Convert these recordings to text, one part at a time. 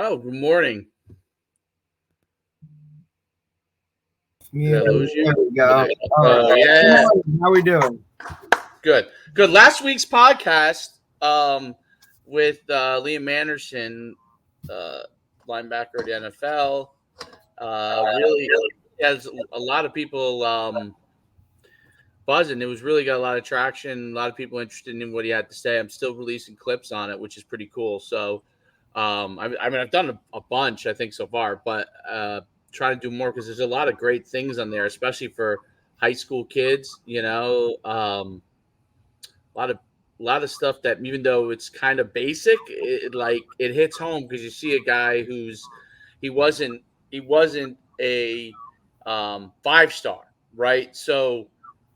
Oh, good morning. Yeah, Did I lose you? there we go. Oh, yeah. How we doing? Good. Good. Last week's podcast with Liam Anderson, uh, linebacker at the NFL, really has a lot of people buzzing. It was really got a lot of traction, a lot of people interested in what he had to say. I'm still releasing clips on it, which is pretty cool. So, I've done a bunch, I think, so far, but try to do more because there's a lot of great things on there, especially for high school kids. A lot of stuff that even though it's kind of basic, it hits home because you see a guy he wasn't a 5-star, right? So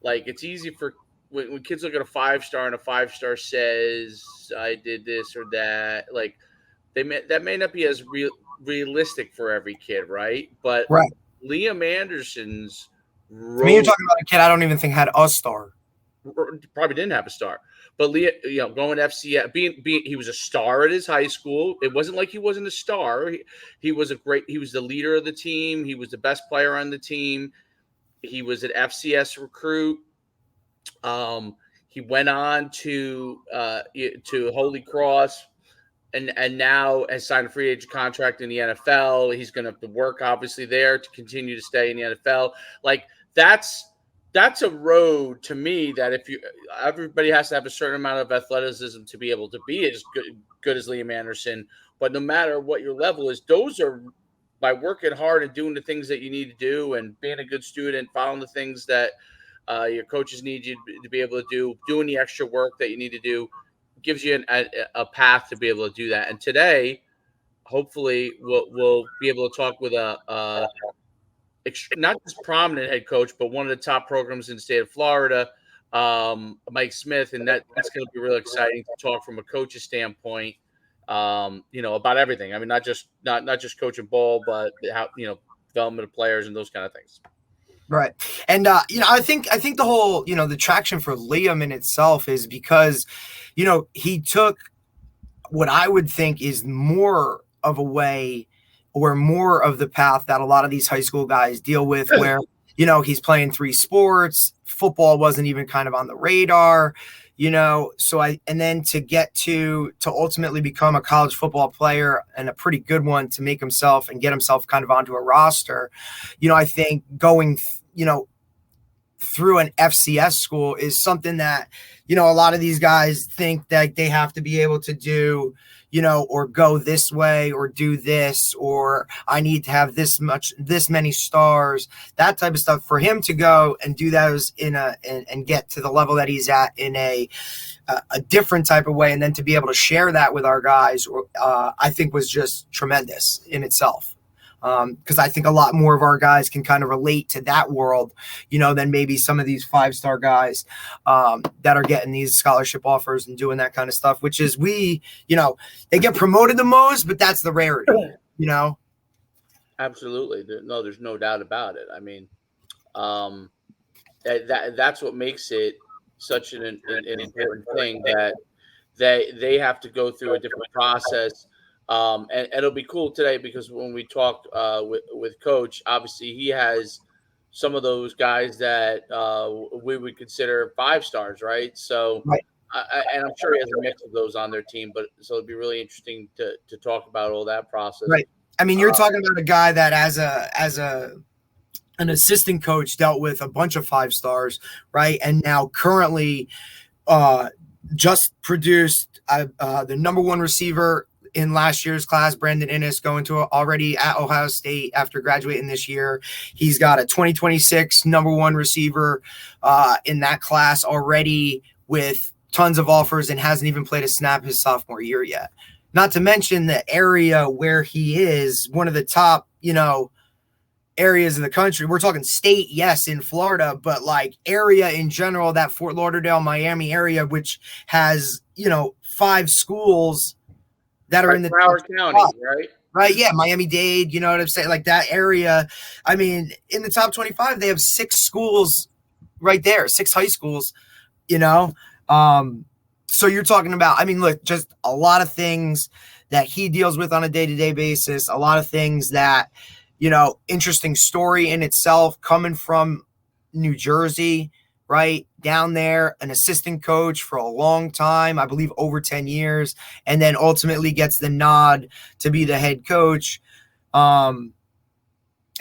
like it's easy for when kids look at a 5-star and a 5-star says I did this or that, like that may not be as realistic for every kid, right? But Right. Liam Anderson's I mean, you're rose talking about a kid I don't even think had a star. probably didn't have a star. But Leah, going FCS, being he was a star at his high school. It wasn't like he wasn't a star. He was he was the leader of the team. He was the best player on the team. He was an FCS recruit. He went on to Holy Cross, and now has signed a free agent contract in the NFL. He's going to have to work obviously there to continue to stay in the NFL. Like that's a road to me that everybody has to have a certain amount of athleticism to be able to be as good as Liam Anderson. But no matter what your level is, those are by working hard and doing the things that you need to do and being a good student, following the things that your coaches need you to be able to do, doing the extra work that you need to do, gives you a path to be able to do that. And today, hopefully, we'll be able to talk with a not just prominent head coach, but one of the top programs in the state of Florida, Mike Smith, and that's going to be really exciting to talk from a coach's standpoint. About everything. I mean, not just coaching ball, but how development of players and those kind of things. Right. And I think the whole, the traction for Liam in itself is because, he took what I would think is more of a way or more of the path that a lot of these high school guys deal with where, he's playing 3 sports, football wasn't even kind of on the radar, and then to get to ultimately become a college football player and a pretty good one to make himself and get himself kind of onto a roster, I think going, through an FCS school is something that, a lot of these guys think that they have to be able to do, or go this way or do this, or I need to have this many stars, that type of stuff. For him to go and do those and get to the level that he's at in a different type of way, and then to be able to share that with our guys, I think was just tremendous in itself. Because I think a lot more of our guys can kind of relate to that world, than maybe some of these 5-star guys that are getting these scholarship offers and doing that kind of stuff, which is they get promoted the most, but that's the rarity, Absolutely. No, there's no doubt about it. I mean, that's what makes it such an important thing, that they have to go through a different process. And it'll be cool today because when we talked with Coach, obviously he has some of those guys that we would consider 5-stars, right? So, Right. And I'm sure he has a mix of those on their team, but so it'd be really interesting to talk about all that process. Right. I mean, you're talking about a guy that as an assistant coach dealt with a bunch of 5-stars, right? And now currently just produced the number 1 receiver in last year's class, Brandon Innes, going to already at Ohio State after graduating this year. He's got a 2026 number 1 receiver in that class already with tons of offers and hasn't even played a snap his sophomore year yet. Not to mention the area where he is, one of the top, areas of the country. We're talking state, yes, in Florida, but like area in general, that Fort Lauderdale, Miami area, which has, 5 schools that are in the Broward County, right? Right. Yeah. Miami-Dade, you know what I'm saying? Like that area. I mean, in the top 25, they have 6 schools right there, 6 high schools, So you're talking about, I mean, look, just a lot of things that he deals with on a day-to-day basis, a lot of things that, interesting story in itself, coming from New Jersey, right down there, an assistant coach for a long time, I believe over 10 years, and then ultimately gets the nod to be the head coach.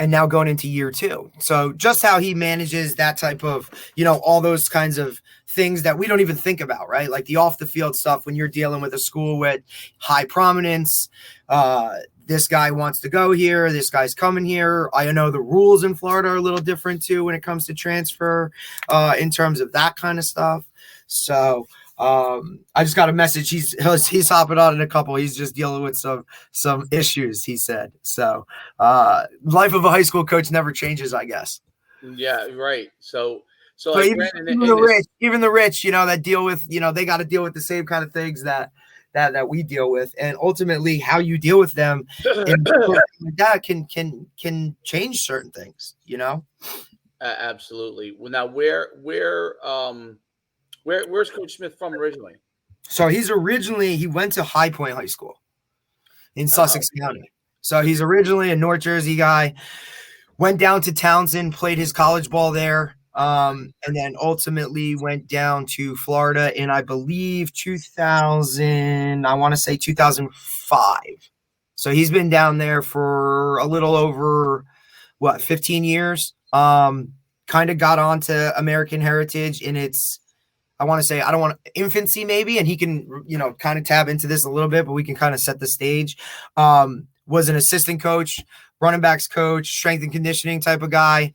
And now going into year 2. So just how he manages that type of, all those kinds of things that we don't even think about, right? Like the off the field stuff when you're dealing with a school with high prominence. This guy wants to go here. This guy's coming here. I know the rules in Florida are a little different too when it comes to transfer in terms of that kind of stuff. So I just got a message. He's hopping on in a couple. He's just dealing with some issues, he said. So life of a high school coach never changes, I guess. Yeah, right. So But like even the rich, that deal with, they got to deal with the same kind of things that we deal with, and ultimately how you deal with them in that can change certain things. Absolutely. Well, now where's Coach Smith from originally? So he went to High Point High School in Sussex County. So he's Okay. originally a North Jersey guy, went down to Townsend, played his college ball there, and then ultimately went down to Florida in, I believe, 2005. So he's been down there for a little over, 15 years. Kind of got onto American Heritage in its, I want to say, I don't want infancy maybe, and he can, kind of tab into this a little bit, but we can kind of set the stage. Was an assistant coach, running backs coach, strength and conditioning type of guy.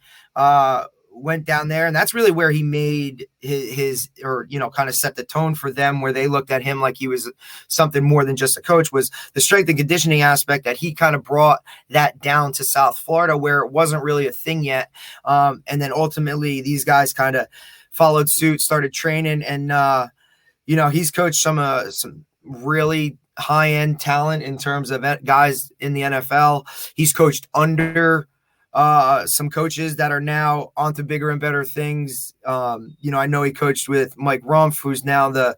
Went down there, and that's really where he made his kind of set the tone for them, where they looked at him like he was something more than just a coach, was the strength and conditioning aspect that he kind of brought that down to South Florida where it wasn't really a thing yet. And then ultimately these guys kind of followed suit, started training, and he's coached some really high-end talent in terms of guys in the NFL. He's coached under some coaches that are now onto bigger and better things. I know he coached with Mike Rumpf, who's now a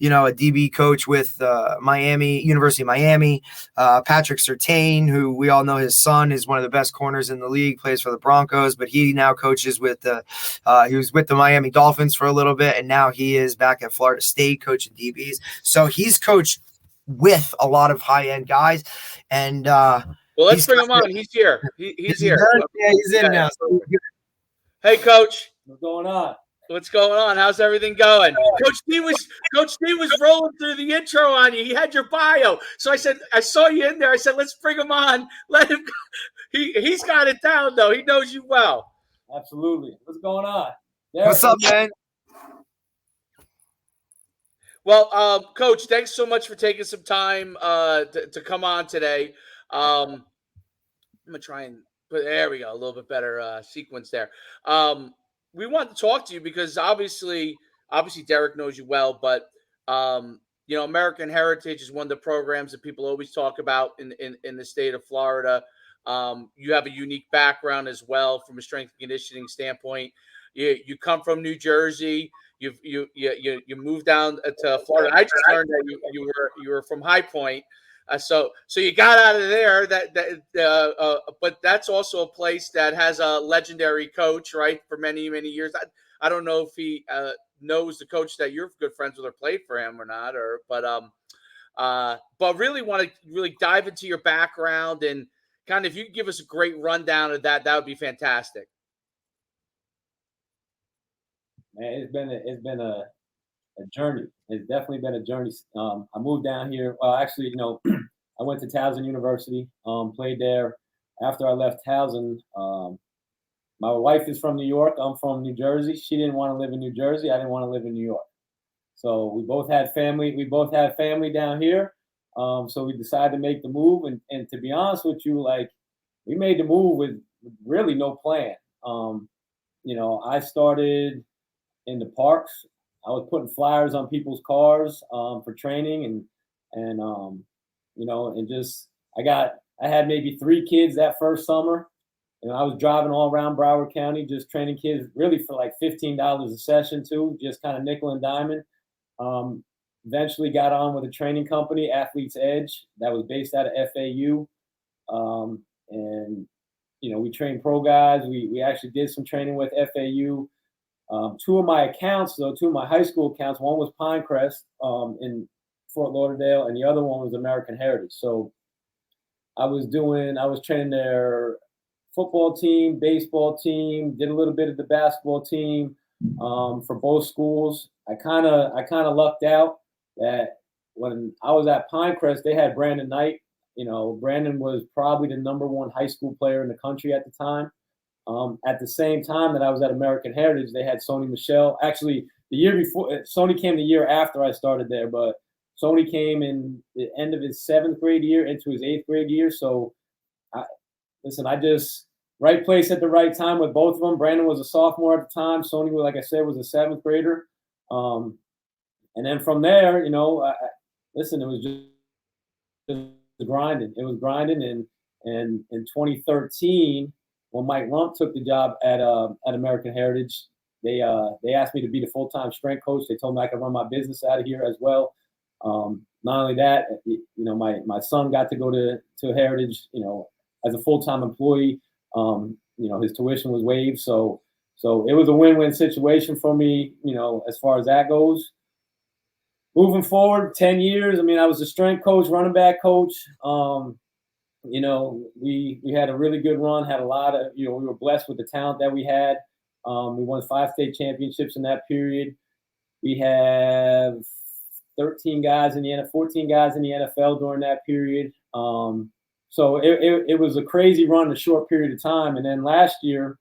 DB coach with University of Miami. Patrick Surtain, who we all know his son is one of the best corners in the league, plays for the Broncos, but he now coaches with he was with the Miami Dolphins for a little bit, and now he is back at Florida State coaching DBs. So he's coached with a lot of high-end guys, and well, let's bring him on. He's here. He's here. Yeah, he's in now. So hey, Coach. What's going on? What's going on? How's everything going? Coach D was rolling through the intro on you. He had your bio. So I said, I saw you in there. I said, let's bring him on. Let him. He's got it down, though. He knows you well. Absolutely. What's going on? What's up, man? Well, Coach, thanks so much for taking some time to come on today. I'm going to try and put, there we go, a little bit better sequence there. We want to talk to you because obviously Derek knows you well, but American Heritage is one of the programs that people always talk about in the state of Florida. You have a unique background as well from a strength and conditioning standpoint. You come from New Jersey. You moved down to Florida. I just learned that you were from High Point. So you got out of there. But that's also a place that has a legendary coach, right? For many years. I don't know if he knows the coach that you're good friends with or played for him or not, but really want to dive into your background and kind of, if you could give us a great rundown of that would be fantastic. Man, it's been a journey. It's definitely been a journey. I moved down here. Well, actually, I went to Towson University, played there. After I left Towson, my wife is from New York. I'm from New Jersey. She didn't want to live in New Jersey. I didn't want to live in New York. So we both had family. We both had family down here. So we decided to make the move. And to be honest with you, we made the move with really no plan. I started in the parks. I was putting flyers on people's cars for training, and just I had maybe 3 kids that first summer, and I was driving all around Broward County just training kids, really for like $15 a session too, just kind of nickel and diamond. eventually got on with a training company, Athletes Edge, that was based out of FAU. And we trained pro guys. We actually did some training with FAU. Two of my accounts, though, two of my high school accounts, one was Pinecrest in Fort Lauderdale, and the other one was American Heritage. So I was training their football team, baseball team, did a little bit of the basketball team for both schools. I kind of lucked out that when I was at Pinecrest, they had Brandon Knight. Brandon was probably the #1 high school player in the country at the time. At the same time that I was at American Heritage, they had Sony Michel. Actually, the year before, Sony came the year after I started there, but Sony came in the end of his 7th grade year into his 8th grade year. So, I just right place at the right time with both of them. Brandon was a sophomore at the time. Sony, like I said, was a 7th grader. And then from there, it was just grinding. It was grinding, and in 2013, when Mike Lump took the job at American Heritage, they asked me to be the full-time strength coach. They told me I could run my business out of here as well. Not only that, my son got to go to Heritage, as a full-time employee. His tuition was waived, so it was a win-win situation for me, as far as that goes. Moving forward, 10 years. I was a strength coach, running back coach. We had a really good run, had a lot of, we were blessed with the talent that we had. We won 5 state championships in that period. We have 14 guys in the NFL during that period. So it was a crazy run in a short period of time. And then last year,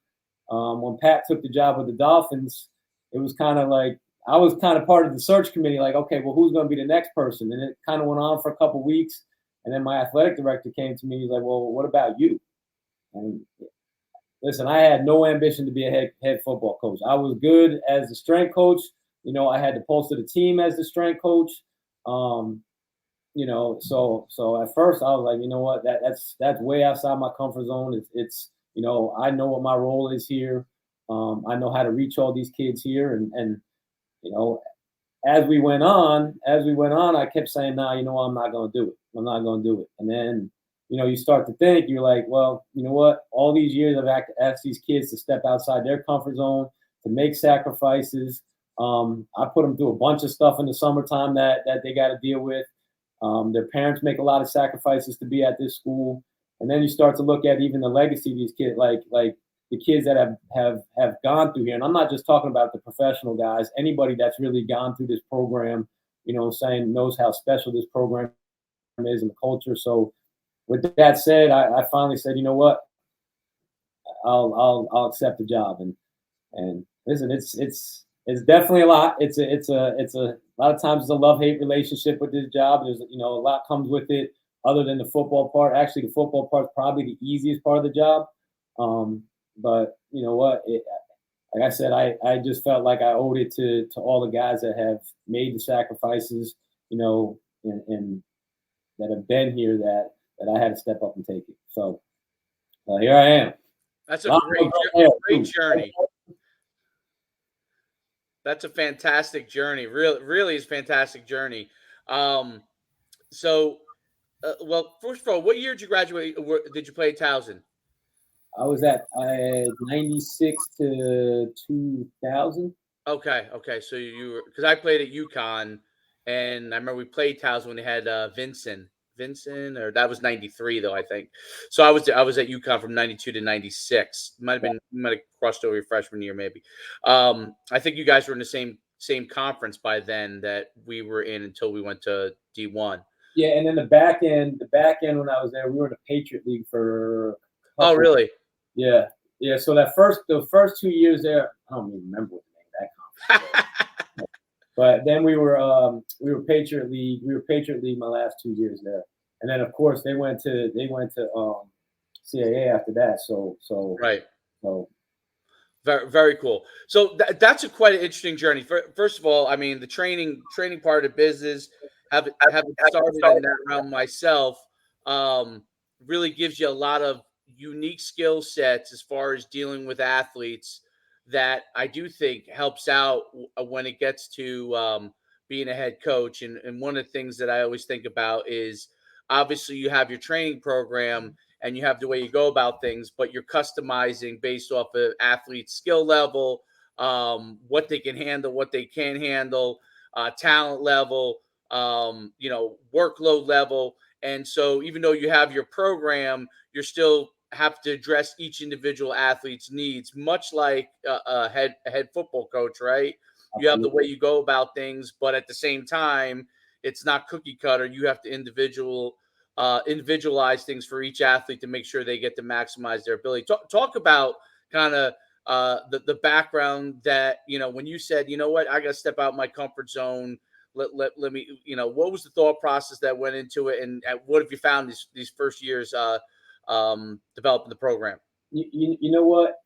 when Pat took the job with the Dolphins, it was kind of like, I was kind of part of the search committee, like, okay, well, who's going to be the next person? And it kind of went on for a couple of weeks. And then my athletic director came to me. He's like, well, what about you? And listen, I had no ambition to be a head football coach. I was good as a strength coach. I had the pulse of the team as the strength coach. So at first I was like, you know what, that's way outside my comfort zone. It's I know what my role is here. I know how to reach all these kids here. And as we went on, I kept saying, nah, I'm not going to do it. I'm not going to do it. And then, you start to think, you're like, well, you know what? All these years I've asked these kids to step outside their comfort zone, to make sacrifices. I put them through a bunch of stuff in the summertime that they got to deal with. Their parents make a lot of sacrifices to be at this school. And then you start to look at even the legacy of these kids, like the kids that have gone through here. And I'm not just talking about the professional guys, anybody that's really gone through this program, knows how special this program is in the culture. So with that said, I finally said, you know what, I'll accept the job. And listen, it's definitely a lot. It's a lot of times it's a love-hate relationship with this job. There's, a lot comes with it other than the football part. Actually, the football part is probably the easiest part of the job. But you know what? Like I said, I just felt like I owed it to all the guys that have made the sacrifices, and that have been here that I had to step up and take it. So here I am. That's a great journey. That's a fantastic journey. Really is a fantastic journey. Well, first of all, what year did you graduate? Did you play at Towson? I was at 96 to 2000. Okay. So you were, because I played at UConn, and I remember we played Towson when they had Vincent, or that was 93 though, I think. So I was at UConn from 92 to 96. Might have crossed over your freshman year, maybe. I think you guys were in the same conference by then that we were in until we went to D1. Yeah, and then the back end when I was there, we were in the Patriot League for. Oh, really? Yeah. So the first 2 years there, I don't even remember what the name of that conference was. But then we were Patriot League. We were Patriot League my last 2 years there, and then of course they went to CAA after that. So right. So very, very cool. So that's quite an interesting journey. First of all, the training part of the business, having started in that realm myself, really gives you a lot of unique skill sets as far as dealing with athletes that I do think helps out when it gets to being a head coach. And one of the things that I always think about is obviously you have your training program and you have the way you go about things, but you're customizing based off of athlete's skill level, what they can handle, what they can't handle, talent level, workload level. And so even though you have your program, you're still have to address each individual athlete's needs, much like a head football coach, right? You have the way you go about things, but at the same time, it's not cookie cutter. You have to individualize things for each athlete to make sure they get to maximize their ability. Talk about kind of the background that, when you said, you know what, I got to step out my comfort zone. Let me, what was the thought process that went into it, and what have you found these first years developing the program? You know what,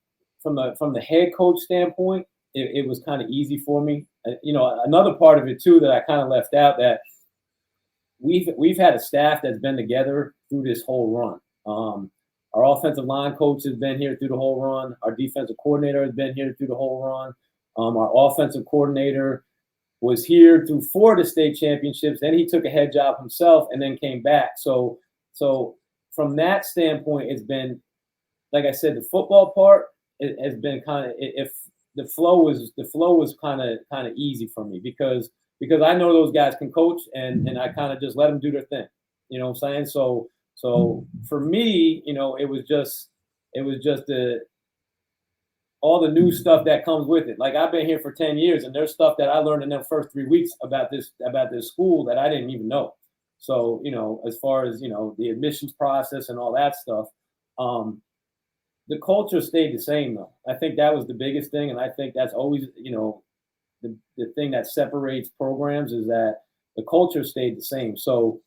from the head coach standpoint, it was kind of easy for me. Another part of it too that I kind of left out, that we've had a staff that's been together through this whole run. Our offensive line coach has been here through the whole run. Our defensive coordinator has been here through the whole run. Our offensive coordinator was here through 4 of the state championships. Then he took a head job himself and then came back. So from that standpoint, it's been, like I said, the football part, it has been kind of, if the flow was kind of easy for me because I know those guys can coach, and I kind of just let them do their thing. You know what I'm saying? So for me, it was just all the new stuff that comes with it. Like, I've been here for 10 years, and there's stuff that I learned in the first 3 weeks about this school that I didn't even know. So, as far as, the admissions process and all that stuff, the culture stayed the same though. I think that was the biggest thing. And I think that's always, the thing that separates programs is that the culture stayed the same. So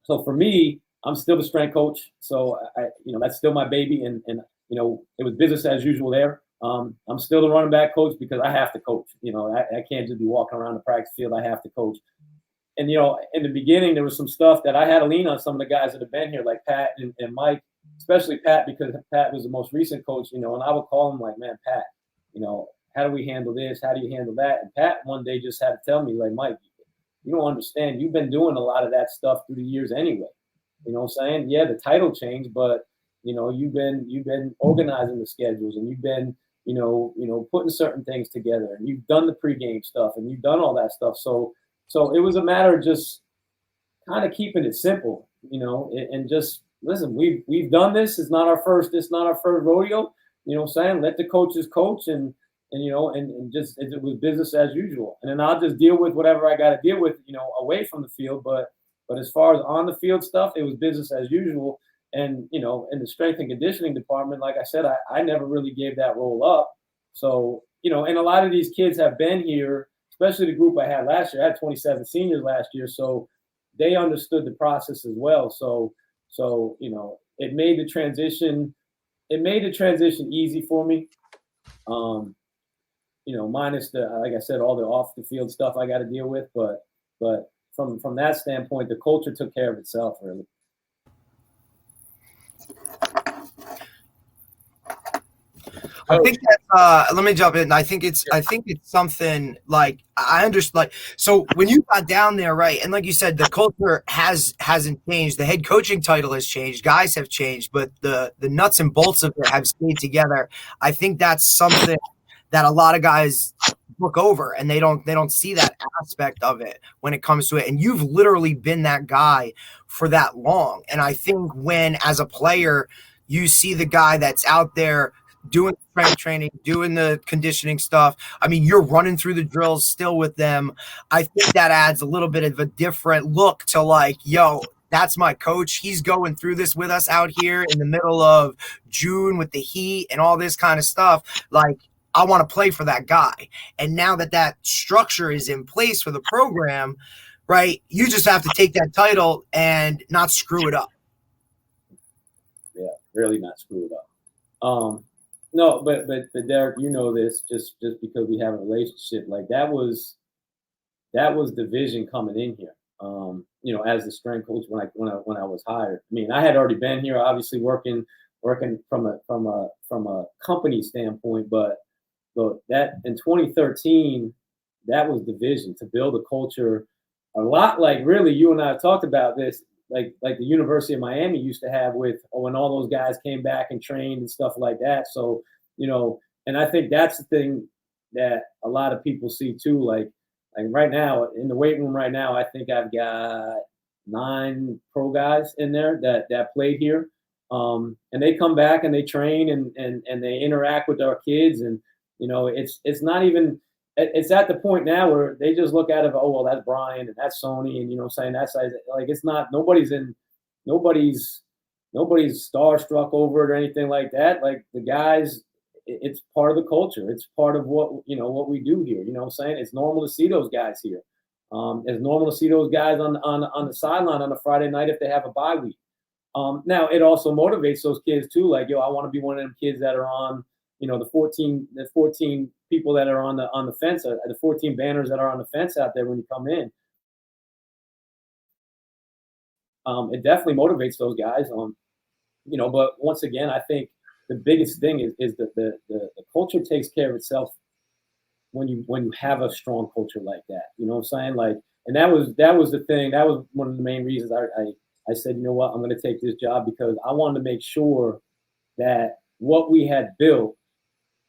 for me, I'm still the strength coach. So that's still my baby. And it was business as usual there. I'm still the running back coach because I have to coach. I can't just be walking around the practice field. I have to coach. And, in the beginning, there was some stuff that I had to lean on some of the guys that have been here, like Pat and Mike, especially Pat, because Pat was the most recent coach, and I would call him like, man, Pat, how do we handle this? How do you handle that? And Pat one day just had to tell me, like, Mike, you don't understand. You've been doing a lot of that stuff through the years anyway. You know what I'm saying? Yeah, the title changed, but, you've been organizing the schedules, and you've been, putting certain things together, and you've done the pregame stuff, and you've done all that stuff. So it was a matter of just kind of keeping it simple, and just listen. We've done this. It's not our first rodeo. You know what I'm saying? Let the coaches coach, and just it was business as usual. And then I'll just deal with whatever I got to deal with, away from the field. But as far as on the field stuff, it was business as usual. And in the strength and conditioning department, like I said, I never really gave that role up. So and a lot of these kids have been here. Especially the group I had last year. I had 27 seniors last year, so they understood the process as well. So it made the transition. It made the transition easy for me. Minus the, like I said, all the off the field stuff I got to deal with. But from that standpoint, the culture took care of itself, really. I think that let me jump in. I think it's something like I understand. Like, so when you got down there, right, and like you said, the culture hasn't changed. The head coaching title has changed. Guys have changed, but the nuts and bolts of it have stayed together. I think that's something that a lot of guys look over, and they don't see that aspect of it when it comes to it. And you've literally been that guy for that long. And I think when, as a player, you see the guy that's out there doing strength training, doing the conditioning stuff. I mean, you're running through the drills still with them. I think that adds a little bit of a different look to, like, yo, that's my coach. He's going through this with us out here in the middle of June with the heat and all this kind of stuff. Like, I want to play for that guy. And now that structure is in place for the program, right, you just have to take that title and not screw it up. Yeah, really not screw it up. No, but Derek, this just because we have a relationship. Like, that was the vision coming in here. As the strength coach when I was hired. I mean, I had already been here, obviously working from a company standpoint, but but that in 2013, that was the vision, to build a culture a lot like, really, you and I have talked about this, like the University of Miami used to have with when all those guys came back and trained and stuff like that. So, and I think that's the thing that a lot of people see too. Like right now in the weight room right now, I think I've got 9 pro guys in there that played here. And they come back and they train and they interact with our kids. And, it's not even, it's at the point now where they just look at it, oh, well, that's Brian and that's Sony. And, saying that's like, it's not, nobody's starstruck over it or anything like that. Like the guys, it's part of the culture. It's part of what we do here. You know what I'm saying? It's normal to see those guys here. It's normal to see those guys on the sideline on a Friday night if they have a bye week. Now it also motivates those kids too. Like, I want to be one of them kids that are on, the 14 people that are on the fence, the 14 banners that are on the fence out there when you come in. It definitely motivates those guys. But once again, I think the biggest thing is that the culture takes care of itself when you have a strong culture like that. You know what I'm saying? Like, and that was the thing. That was one of the main reasons I said, you know what, I'm going to take this job, because I wanted to make sure that what we had built,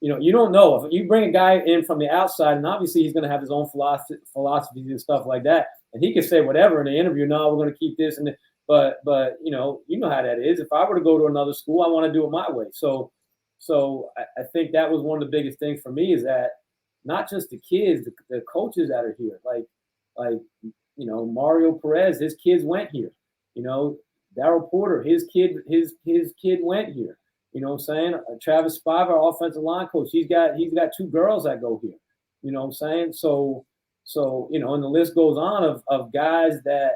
you don't know if you bring a guy in from the outside, and obviously he's going to have his own philosophies and stuff like that, and he can say whatever in the interview. No, we're going to keep this, but you know how that is. If I were to go to another school, I want to do it my way. So I think that was one of the biggest things for me, is that not just the kids, the coaches that are here, like Mario Perez, his kids went here. Daryl Porter, his kid went here. You know what I'm saying? Travis Spiver, our offensive line coach, he's got 2 girls that go here. You know what I'm saying? So and the list goes on of guys that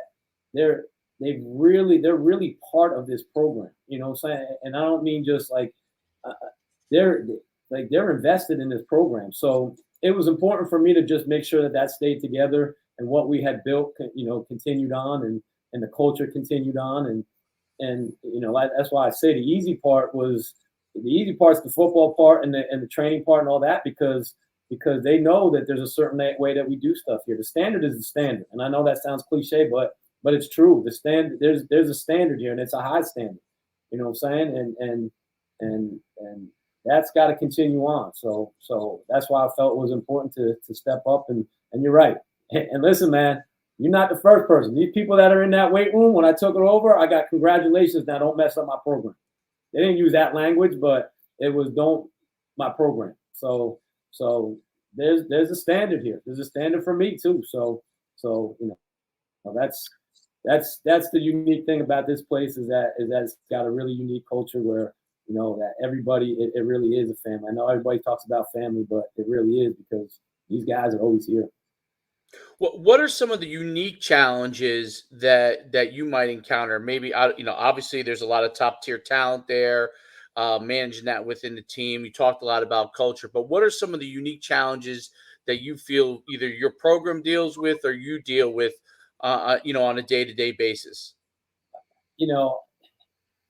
they're really part of this program. You know what I'm saying? And I don't mean just like they're invested in this program. So it was important for me to just make sure that stayed together, and what we had built, continued on, and the culture continued on. And that's why I say the easy part's the football part and the training part and all that, because they know that there's a certain way that we do stuff here. The standard is the standard, and I know that sounds cliche, but it's true. The standard, there's a standard here, and it's a high standard. You know what I'm saying? And that's got to continue on. So that's why I felt it was important to step up. And you're right. And listen, man, you're not the first person. These people that are in that weight room, when I took it over, I got congratulations. Now don't mess up my program. They didn't use that language, but it was don't my program. So there's a standard here. There's a standard for me too. So that's the unique thing about this place, is that it's got a really unique culture where that everybody, it really is a family. I know everybody talks about family, but it really is, because these guys are always here. What are some of the unique challenges that you might encounter? Maybe obviously there's a lot of top tier talent there, managing that within the team. You talked a lot about culture, but what are some of the unique challenges that you feel either your program deals with or you deal with, on a day-to-day basis?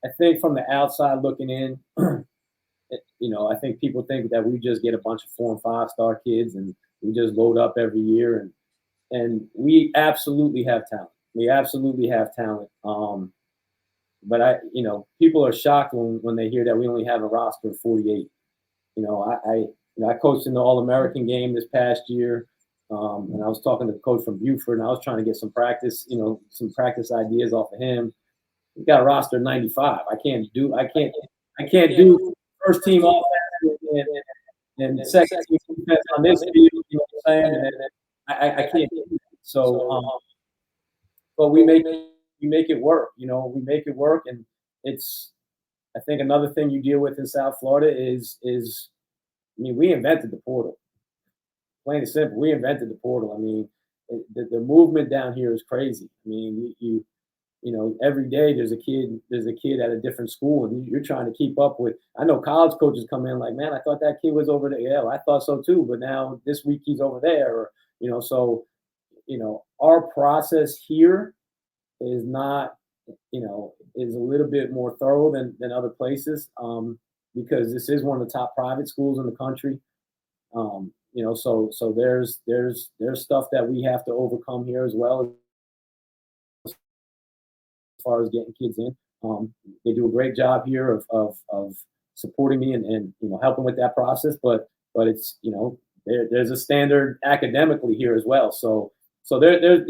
I think from the outside looking in, I think people think that we just get a bunch of 4- and 5-star kids and we just load up every year, and we absolutely have talent. We absolutely have talent. But people are shocked when they hear that we only have a roster of 48. I coached in the All-American game this past year, and I was talking to the coach from Buford, and I was trying to get some practice ideas off of him. We got a roster of 95. I can't do first team offense and second team defense on this field. You know what I'm saying? And I can't do that. So, but we make it work. We make it work, and it's. I think another thing you deal with in South Florida is we invented the portal. Plain and simple, we invented the portal. I mean, the movement down here is crazy. I mean, every day there's a kid at a different school, and you're trying to keep up with. I know college coaches come in like, man, I thought that kid was over there. Yeah, well, I thought so too, but now this week he's over there. Or so our process here is not, is a little bit more thorough than other places, because this is one of the top private schools in the country. So there's stuff that we have to overcome here as well as far as getting kids in. They do a great job here of supporting me and helping with that process, but it's there's a standard academically here as well. So there's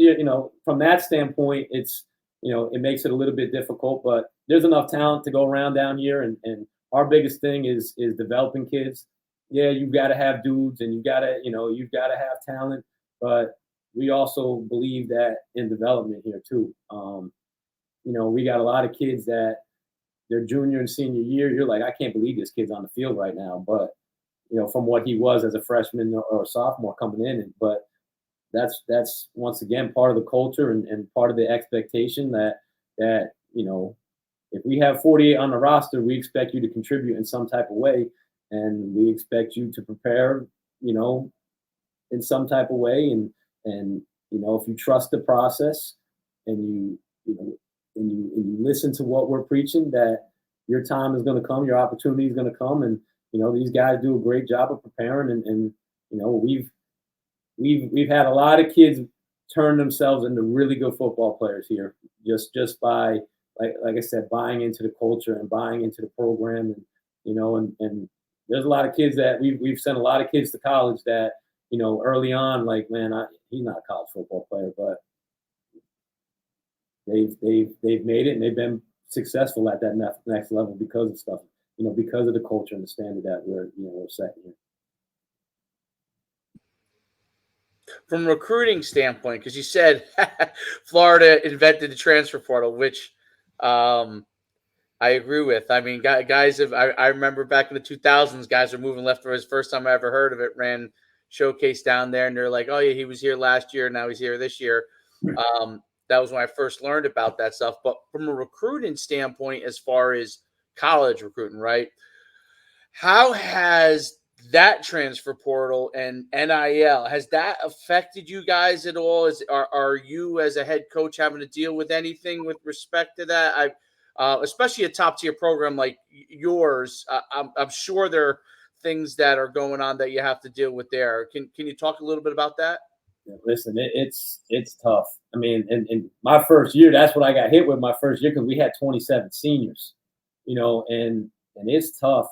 from that standpoint, it's it makes it a little bit difficult, but there's enough talent to go around down here, and our biggest thing is developing kids. Yeah, you've got to have dudes, and you've got to have talent, but we also believe that in development here too. We got a lot of kids that their junior and senior year, you're like, I can't believe this kid's on the field right now. But from what he was as a freshman or a sophomore coming in, but that's once again part of the culture and part of the expectation that if we have 48 on the roster, we expect you to contribute in some type of way, and we expect you to prepare, in some type of way, and if you trust the process and you listen to what we're preaching, that your time is going to come, your opportunity is going to come, and these guys do a great job of preparing, and we've had a lot of kids turn themselves into really good football players here, just by like I said, buying into the culture and buying into the program, and there's a lot of kids that we've sent a lot of kids to college that early on, like, man, he's not a college football player, but they've made it and they've been successful at that next level because of stuff, because of the culture and the standard that we're setting here. From a recruiting standpoint, because you said Florida invented the transfer portal, which I agree with. I mean, guys I remember back in the 2000s, guys were moving left or right. First time I ever heard of it, ran showcase down there, and they're like, oh yeah, he was here last year, now he's here this year. That was when I first learned about that stuff. But from a recruiting standpoint, as far as college recruiting, right? How has that transfer portal and NIL, has that affected you guys at all? Are you as a head coach having to deal with anything with respect to that? Especially a top tier program like yours, I'm sure there are things that are going on that you have to deal with there. Can you talk a little bit about that? Listen, it's tough. I mean, in my first year, that's what I got hit with my first year, because we had 27 seniors, and it's tough.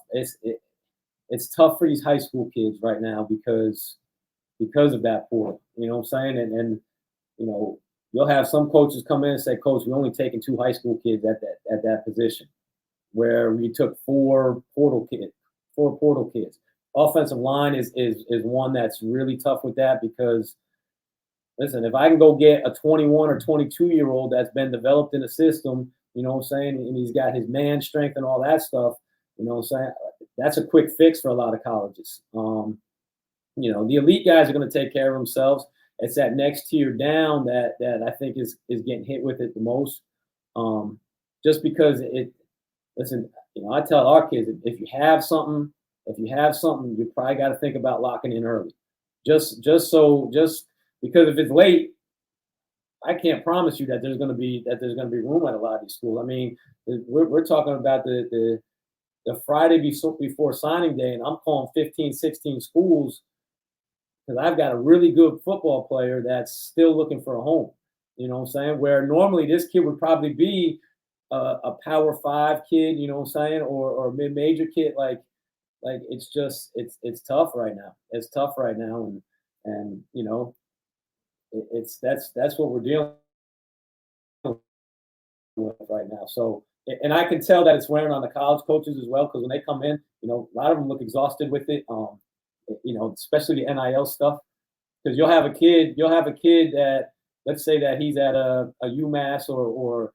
It's tough for these high school kids right now because of that portal. You know what I'm saying? And you'll have some coaches come in and say, Coach, we're only taking 2 high school kids at that position, where we took 4 portal kids. Offensive line is one that's really tough with that, because listen, if I can go get a 21 or 22-year-old that's been developed in a system, you know what I'm saying, and he's got his man strength and all that stuff, you know what I'm saying, that's a quick fix for a lot of colleges. The elite guys are going to take care of themselves. It's that next tier down that I think is getting hit with it the most. Just because listen, I tell our kids, if you have something, you probably got to think about locking in early. Just because if it's late, I can't promise you that there's going to be room at a lot of these schools. I mean, we're talking about the Friday before signing day, and I'm calling 15, 16 schools because I've got a really good football player that's still looking for a home. You know what I'm saying? Where normally this kid would probably be a Power 5 kid, you know what I'm saying, or mid-major kid. Like it's just it's tough right now. It's tough right now, and that's what we're dealing with right now. So, and I can tell that it's wearing on the college coaches as well, because when they come in, a lot of them look exhausted with it. Especially the NIL stuff, because you'll have a kid that, let's say that he's at a UMass or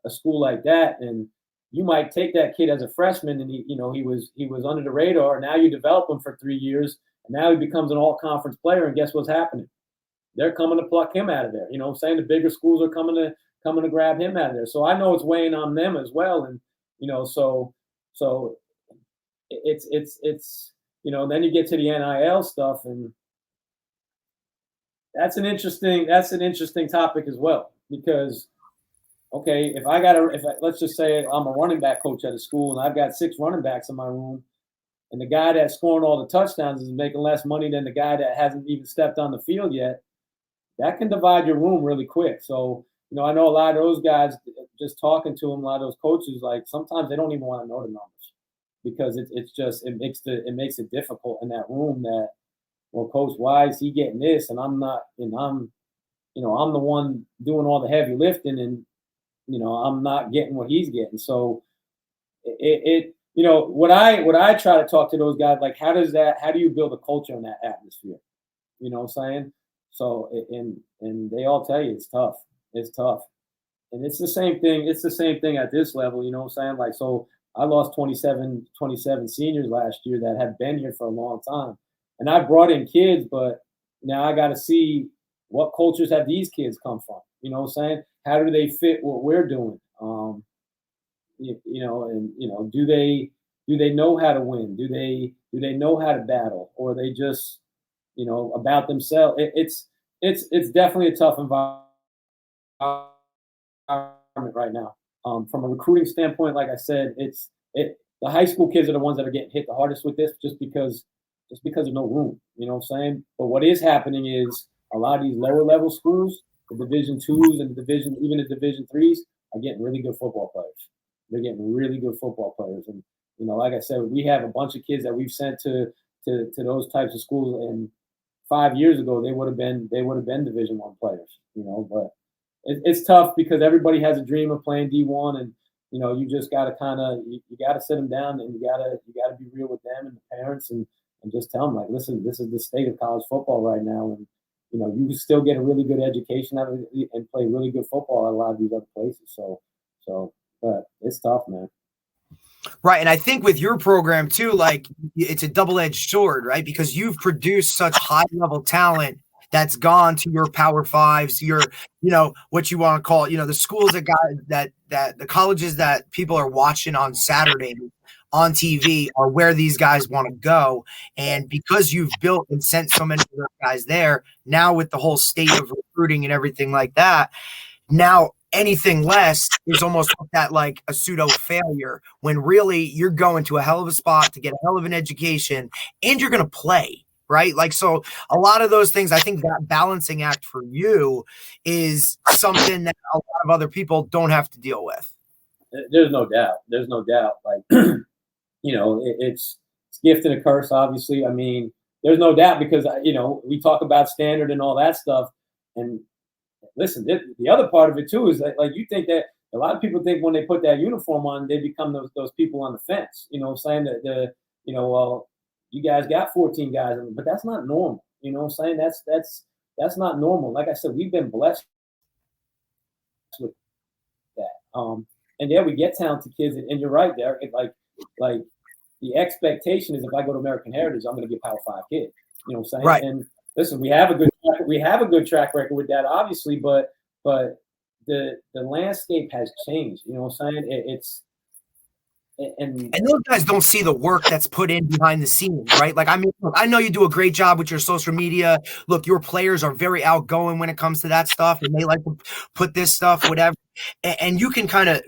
a school like that, and you might take that kid as a freshman, and he was under the radar. Now you develop him for 3 years, and now he becomes an all-conference player. And guess what's happening? They're coming to pluck him out of there. You know what I'm saying? The bigger schools are coming to grab him out of there. So I know it's weighing on them as well. And so it's then you get to the NIL stuff, and that's an interesting topic as well, because okay, let's just say I'm a running back coach at a school and I've got 6 running backs in my room, and the guy that's scoring all the touchdowns is making less money than the guy that hasn't even stepped on the field yet, that can divide your room really quick. So, I know a lot of those guys, just talking to them, a lot of those coaches, like sometimes they don't even want to know the numbers because it makes it difficult in that room that, well, coach, why is he getting this? And I'm not, and I'm the one doing all the heavy lifting and, I'm not getting what he's getting. So what I try to talk to those guys, like, how do you build a culture in that atmosphere? You know what I'm saying? So, and they all tell you it's tough. It's tough. And it's the same thing. It's the same thing at this level. You know what I'm saying? Like, so I lost 27 seniors last year that had been here for a long time. And I brought in kids, but now I got to see what cultures have these kids come from. You know what I'm saying? How do they fit what we're doing? Do they know how to win? Do they know how to battle? Or are they just, about themselves? It's definitely a tough environment right now. From a recruiting standpoint, like I said, the high school kids are the ones that are getting hit the hardest with this, just because there's no room. You know what I'm saying? But what is happening is a lot of these lower level schools, the Division twos and even the Division threes, are getting really good football players. They're getting really good football players, and like I said, we have a bunch of kids that we've sent to those types of schools, and 5 years ago they would have been Division I players. But it's tough because everybody has a dream of playing D1, and you just got to you got to sit them down, and you got to be real with them and the parents, and just tell them, like, listen, this is the state of college football right now, and you still get a really good education out of it and play really good football at a lot of these other places. But it's tough, man. Right. And I think with your program too, like, it's a double-edged sword, right? Because you've produced such high-level talent that's gone to your Power Fives, your, what you want to call, the schools that the colleges that people are watching on Saturday on TV are where these guys want to go. And because you've built and sent so many of those guys there, now with the whole state of recruiting and everything like that, now anything less is almost that like a pseudo failure, when really you're going to a hell of a spot to get a hell of an education and you're going to play, right? Like, so a lot of those things, I think that balancing act for you is something that a lot of other people don't have to deal with. There's no doubt. Like, it's gift and a curse, obviously. I mean, there's no doubt because, we talk about standard and all that stuff. And listen, the other part of it too is that, like, you think that a lot of people think when they put that uniform on, they become those people on the fence. You know what I'm saying? That well, you guys got 14 guys, but that's not normal. You know what I'm saying? That's not normal. Like I said, we've been blessed with that. And yeah, we get talented kids, and you're right there. Like the expectation is, if I go to American Heritage, I'm going to get Power 5 kids. You know what I'm saying? Right. And listen, we have a good track record with that, obviously, but the landscape has changed. You know what I'm saying? And those guys don't see the work that's put in behind the scenes, right? Like, I mean, look, I know you do a great job with your social media. Look, your players are very outgoing when it comes to that stuff, and they like to put this stuff, whatever. And you can kind of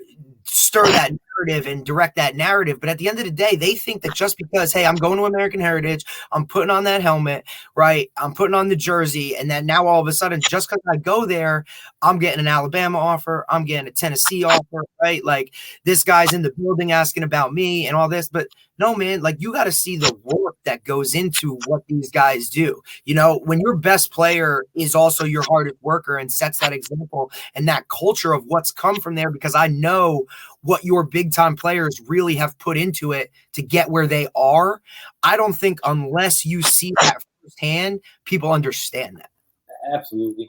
stir that narrative and direct that narrative. But at the end of the day, they think that just because, hey, I'm going to American Heritage, I'm putting on that helmet, right? I'm putting on the jersey. And then now all of a sudden, just because I go there, I'm getting an Alabama offer. I'm getting a Tennessee offer, right? Like, this guy's in the building asking about me and all this. But no, man, like, you got to see the work that goes into what these guys do. When your best player is also your hardest worker and sets that example and that culture of what's come from there, because I know what your big time players really have put into it to get where they are. I don't think unless you see that firsthand, people understand that. Absolutely.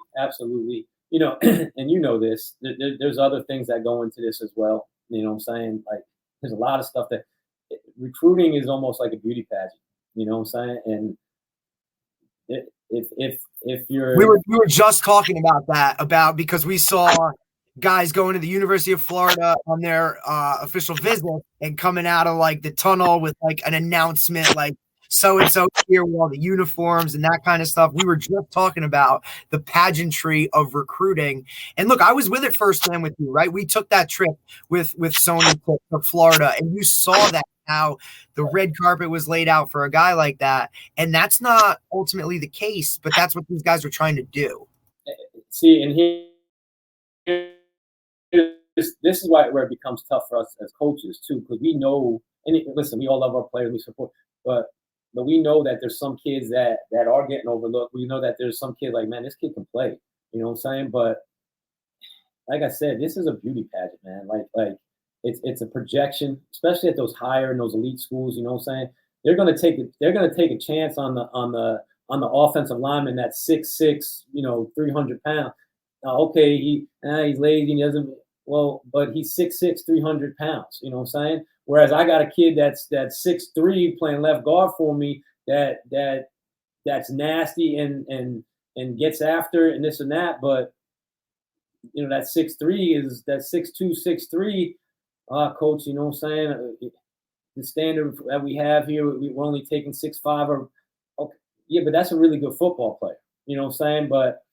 And this, there's other things that go into this as well. You know what I'm saying? Like, there's a lot of stuff that recruiting is almost like a beauty pageant. You know what I'm saying? And if you're, we were just talking about that, because we saw guys going to the University of Florida on their official visit and coming out of like the tunnel with like an announcement, like, so-and-so here with all the uniforms and that kind of stuff. We were just talking about the pageantry of recruiting. And look, I was with it firsthand with you, right? We took that trip with Sony to Florida, and you saw that how the red carpet was laid out for a guy like that. And that's not ultimately the case, but that's what these guys are trying to do. See, and this is where it becomes tough for us as coaches too, because we know, and listen, we all love our players, we support, but we know that there's some kids that are getting overlooked. We know that there's some kid like, man, this kid can play. You know what I'm saying? But like I said, this is a beauty pageant, man. Like it's a projection, especially at those higher and those elite schools. You know what I'm saying? They're gonna take a chance on the offensive lineman that's 6'6", 300 pounds. Okay, he's lazy, he doesn't. Well, but he's 6'6", 300 pounds. You know what I'm saying? Whereas I got a kid that's 6'3", playing left guard for me that's nasty and gets after it and this and that. But that 6'3" is that 6'2", 6'3". Coach, you know what I'm saying? The standard that we have here, we're only taking 6'5" or okay, yeah, but that's a really good football player. You know what I'm saying? But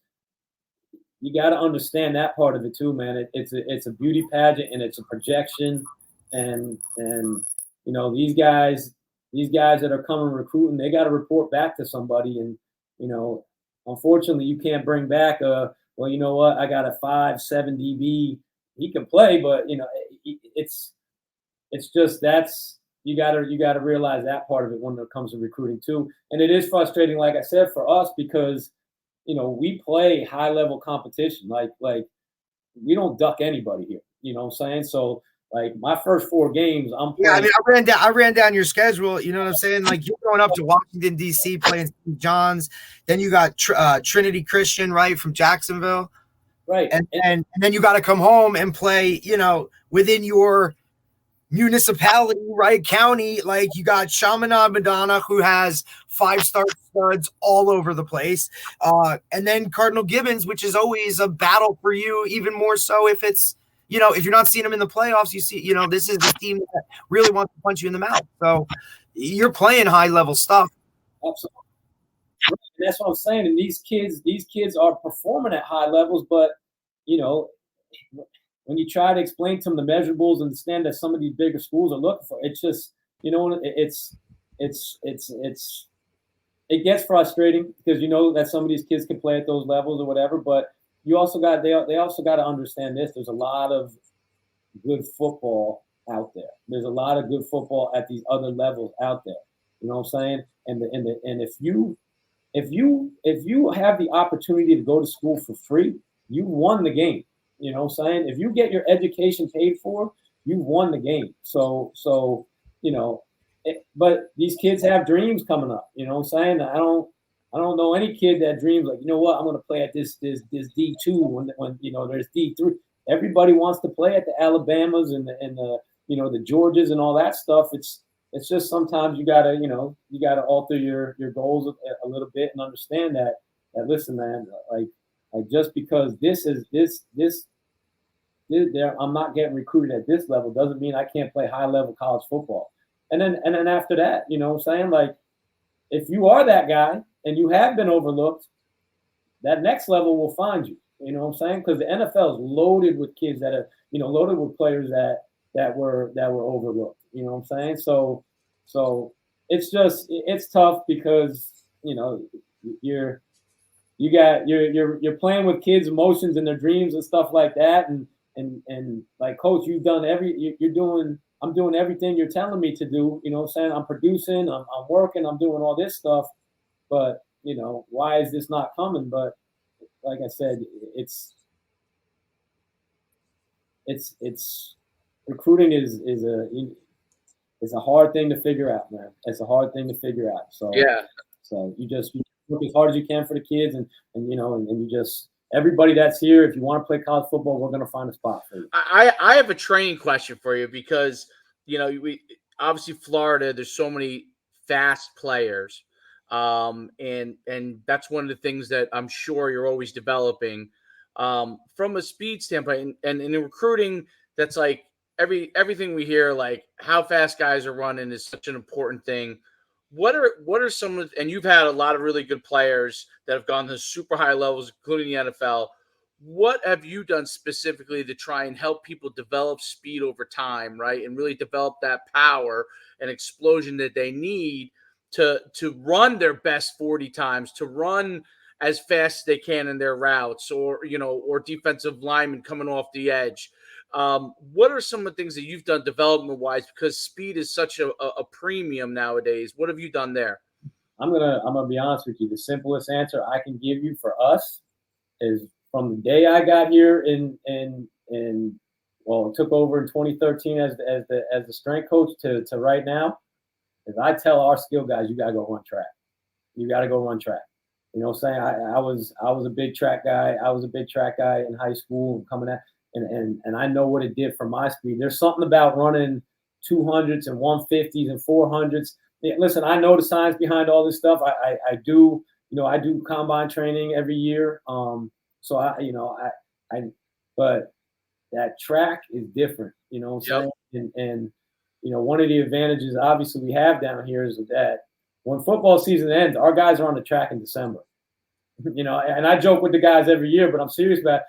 you got to understand that part of it too, man. It's a beauty pageant and it's a projection, and these guys that are coming recruiting, they got to report back to somebody, and unfortunately you can't bring back well, you know what, I got a 5'7" DB, he can play, but it's just that's you got to realize that part of it when it comes to recruiting too, and it is frustrating, like I said, for us because we play high level competition. Like we don't duck anybody here. You know what I'm saying? So like my first 4 games, I'm playing. Yeah, I mean, I ran down your schedule. You know what I'm saying? Like you're going up to Washington D.C. playing St. John's, then you got Trinity Christian, right, from Jacksonville, right, and then you got to come home and play. Within your municipality, right, county, like you got Chaminade Madonna, who has 5-star studs all over the place, and then Cardinal Gibbons, which is always a battle for you, even more so if it's if you're not seeing them in the playoffs, you see this is the team that really wants to punch you in the mouth, so you're playing high level stuff. Absolutely. And that's what I'm saying, and these kids are performing at high levels, but when you try to explain to them the measurables and understand that some of these bigger schools are looking for, it's just, it gets frustrating because that some of these kids can play at those levels or whatever. But you also they also got to understand this. There's a lot of good football out there. There's a lot of good football at these other levels out there. You know what I'm saying? And if you have the opportunity to go to school for free, you won the game. You know what I'm saying? If you get your education paid for, you've won the game. So but these kids have dreams coming up. You know what I'm saying? I don't know any kid that dreams like, what, I'm going to play at this D2 when there's D3. Everybody wants to play at the Alabamas and the Georgias and all that stuff. It's just sometimes you gotta alter your goals a little bit and understand that listen, man, like just because I'm not getting recruited at this level doesn't mean I can't play high level college football. And then after that, you know what I'm saying? Like if you are that guy and you have been overlooked, that next level will find you. You know what I'm saying? Because the NFL is loaded with kids that are, loaded with players that were overlooked. You know what I'm saying? So it's tough because you're playing with kids' emotions and their dreams and stuff like that. And like, Coach, you've done I'm doing everything you're telling me to do. You know what I'm saying? I'm producing, I'm working, I'm doing all this stuff. But, why is this not coming? But like I said, it's recruiting is a hard thing to figure out, man. It's a hard thing to figure out. So yeah. So you work as hard as you can for the kids, and you just everybody that's here. If you want to play college football, we're going to find a spot for you. I have a training question for you because we obviously Florida. There's so many fast players, and that's one of the things that I'm sure you're always developing from a speed standpoint, and in recruiting. That's like everything we hear, like how fast guys are running is such an important thing. What are some of, and you've had a lot of really good players that have gone to super high levels, including the NFL. what have you done specifically to try and help people develop speed over time, right? And really develop that power and explosion that they need to run their best 40 times, to run as fast as they can in their routes, or or defensive linemen coming off the edge. What are some of the things that you've done development wise? Because speed is such a premium nowadays. What have you done there? I'm gonna be honest with you. The simplest answer I can give you for us is from the day I got here took over in 2013 as the strength coach to right now, is I tell our skill guys, you gotta go run track. You gotta go run track. You know what I'm saying? I was a big track guy. I was a big track guy in high school and coming at and I know what it did for my speed. There's something about running 200s and 150s and 400s. Yeah, listen, I know the science behind all this stuff. I do, I do combine training every year. So I but that track is different, you know what I'm saying? And one of the advantages obviously we have down here is that when football season ends, our guys are on the track in December. And I joke with the guys every year, but I'm serious about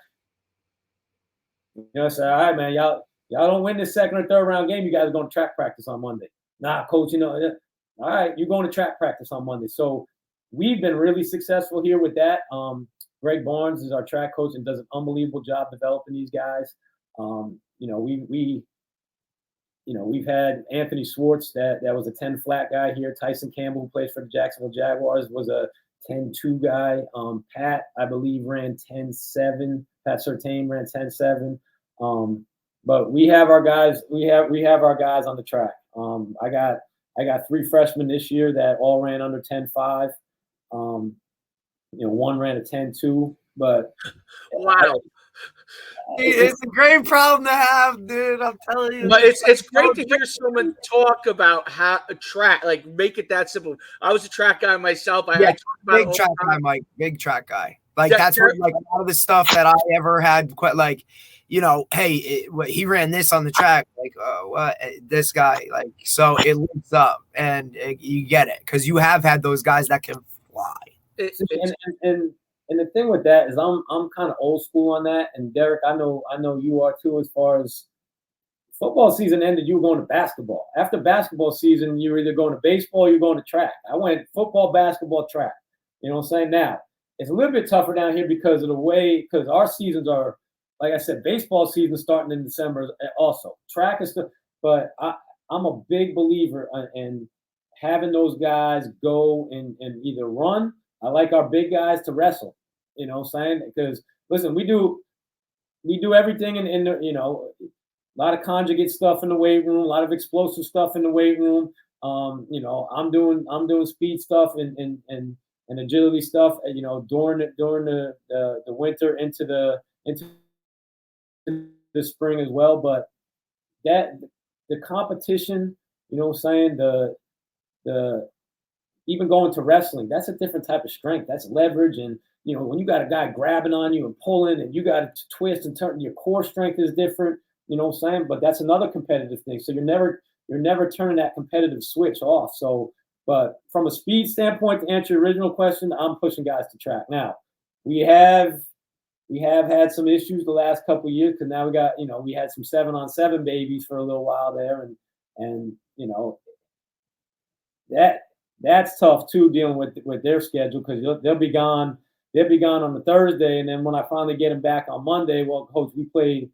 I say, all right, man, y'all don't win this second or third round game, you guys are going to track practice on Monday. Nah, coach, all right, you're going to track practice on Monday. So we've been really successful here with that. Greg Barnes is our track coach and does an unbelievable job developing these guys. We've had Anthony Swartz, that was a 10 flat guy here. Tyson Campbell, who plays for the Jacksonville Jaguars, was a 10-2 guy. Pat, I believe, ran 10-7. Pat Surtain ran 10-7. But we have our guys. We have our guys on the track. I got 3 freshmen this year that all ran under 10-5. One ran a 10-2. But wow. It's a great problem to have, dude. I'm telling you. But it's great to hear someone talk about how a track, like make it that simple. I was a track guy myself. I talk about big track guy, Mike. Big track guy. Like that's what like a lot of the stuff that I ever had. Quite like, hey, he ran this on the track. Like, what this guy? Like, so it links up, and you get it because you have had those guys that can fly. And the thing with that is I'm kind of old school on that. And Derek, I know you are too, as far as football season ended, you were going to basketball. After basketball season, you're either going to baseball or you're going to track. I went football, basketball, track. You know what I'm saying? Now, it's a little bit tougher down here because of the way, because our seasons are, like I said, baseball season starting in December also. Track is still, but I'm a big believer in having those guys go and either run. I like our big guys to wrestle, you know what I'm saying? Because listen, we do everything in the, a lot of conjugate stuff in the weight room, a lot of explosive stuff in the weight room. I'm doing speed stuff and agility stuff, during the winter into the spring as well. But that the competition, you know what I'm saying, the even going to wrestling, that's a different type of strength. That's leverage. And, when you got a guy grabbing on you and pulling and you got to twist and turn, your core strength is different, you know what I'm saying? But that's another competitive thing. So you're never turning that competitive switch off. So, but from a speed standpoint, to answer your original question, I'm pushing guys to track. Now, we have had some issues the last couple of years because now we had some 7-on-7 babies for a little while there. And that's tough too, dealing with their schedule, because they'll be gone on the Thursday, and then when I finally get them back on Monday, well, coach, we played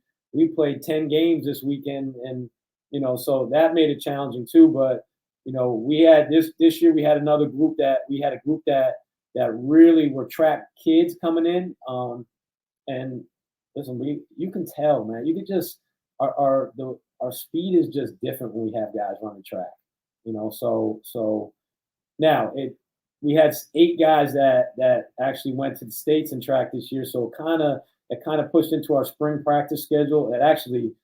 10 games this weekend, and so that made it challenging too. But we had this year we had another group that really were track kids coming in, and listen, you can tell, man, you could just our speed is just different when we have guys running track, so. Now, we had 8 guys that actually went to the States and track this year, so it kind of pushed into our spring practice schedule. It actually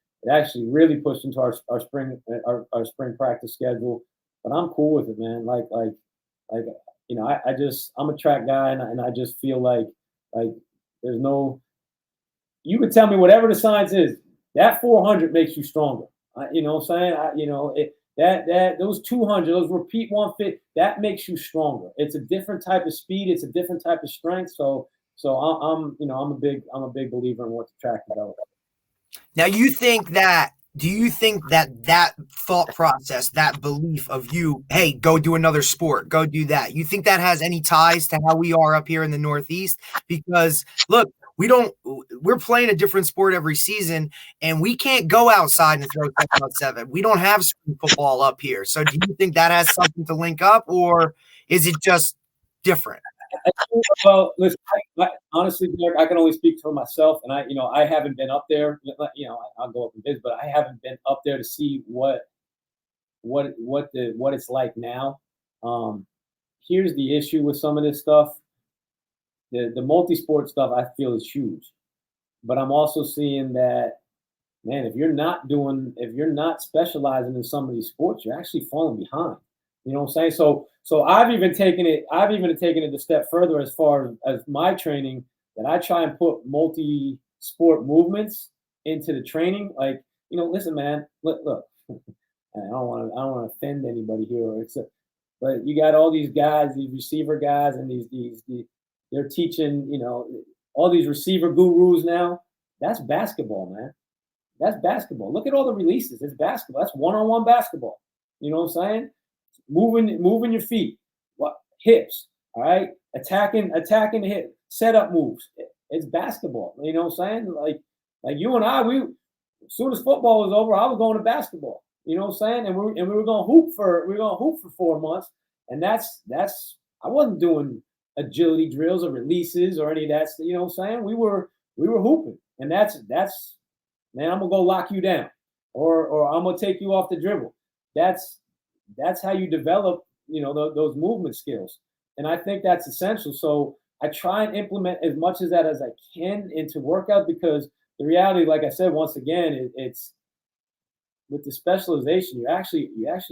really pushed into our spring practice schedule. But I'm cool with it, man. I'm a track guy, and I just feel like there's no. You could tell me whatever the science is. That 400 makes you stronger. You know what I'm saying? That those 200, those repeat 150, that makes you stronger. It's a different type of speed. It's a different type of strength. So So I'm a big believer in what the track develops. Now, do you think that thought process, that belief of you, hey, go do another sport, go do that, you think that has any ties to how we are up here in the Northeast? Because look, we're playing a different sport every season, and we can't go outside and throw 7-on-7. We don't have spring football up here. So do you think that has something to link up, or is it just different? Well, listen, honestly, Derek, I can only speak for myself, and I haven't been up there. I'll go up and visit, but I haven't been up there to see what it's like now. Here's the issue with some of this stuff. The multi-sport stuff I feel is huge, but I'm also seeing that, man, if you're not specializing in some of these sports, you're actually falling behind. You know what I'm saying? So I've even taken it a step further as far as my training, that I try and put multi-sport movements into the training. Like, listen, man, look, I don't want to offend anybody here, but you got all these guys, these receiver guys, and these they're teaching, all these receiver gurus now. That's basketball, man. That's basketball. Look at all the releases. It's basketball. That's one-on-one basketball. You know what I'm saying? Moving your feet, hips. All right, attacking the hip, set up moves. It's basketball. You know what I'm saying? Like you and I, as soon as football was over, I was going to basketball. You know what I'm saying? And we were going to hoop for 4 months, and that's I wasn't doing agility drills or releases or any of that. You know what I'm saying? We were hooping, and that's man, I'm gonna go lock you down, or I'm gonna take you off the dribble. That's how you develop, those movement skills. And I think that's essential. So I try and implement as much of that as I can into workout, because the reality, like I said, once again, it's with the specialization, you actually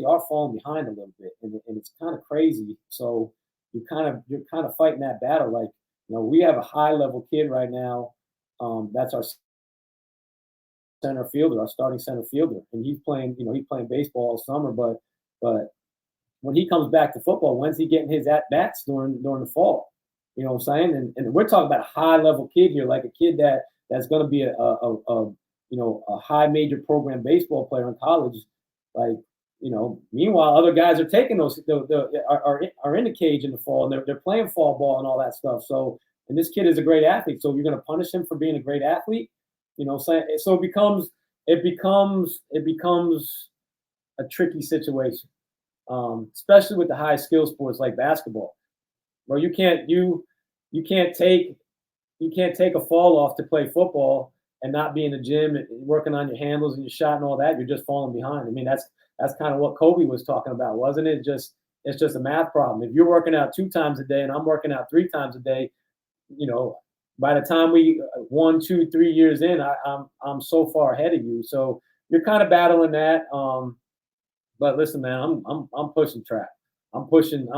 are falling behind a little bit, and it's kind of crazy. So you're kind of fighting that battle. Like, we have a high level kid right now. That's our center fielder, our starting center fielder, and he's playing baseball all summer, but when he comes back to football, when's he getting his at bats during the fall? You know what I'm saying? And we're talking about a high level kid here, like a kid that's going to be a high major program baseball player in college. Like, meanwhile, other guys are taking those are in the cage in the fall, and they're playing fall ball and all that stuff. So, and this kid is a great athlete. So you're going to punish him for being a great athlete? So it becomes a tricky situation, especially with the high skill sports like basketball, where you can't take a fall off to play football and not be in the gym and working on your handles and your shot and all that. You're just falling behind. I mean, that's kind of what Kobe was talking about, wasn't it? It's just a math problem. If you're working out 2 times a day and I'm working out 3 times a day, by the time we 1, 2, 3 years in, I'm so far ahead of you. So you're kind of battling that. But listen, man, I'm pushing track. I'm pushing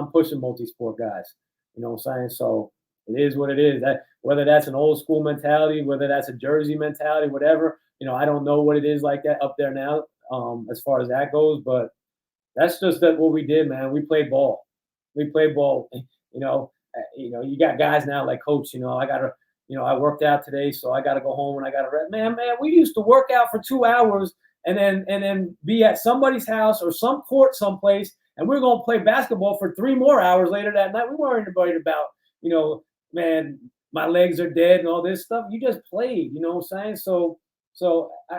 multi-sport guys. You know what I'm saying? So it is what it is. Whether that's an old school mentality, whether that's a Jersey mentality, whatever, I don't know what it is like that up there now, as far as that goes. But that's just what we did, man. We played ball. You got guys now like Coach. I worked out today, so I got to go home and I got to rest. Man, we used to work out for 2 hours and then be at somebody's house or some court someplace, and we're going to play basketball for 3 more hours later that night. We weren't worried about, man, my legs are dead and all this stuff. You just played, you know what I'm saying? So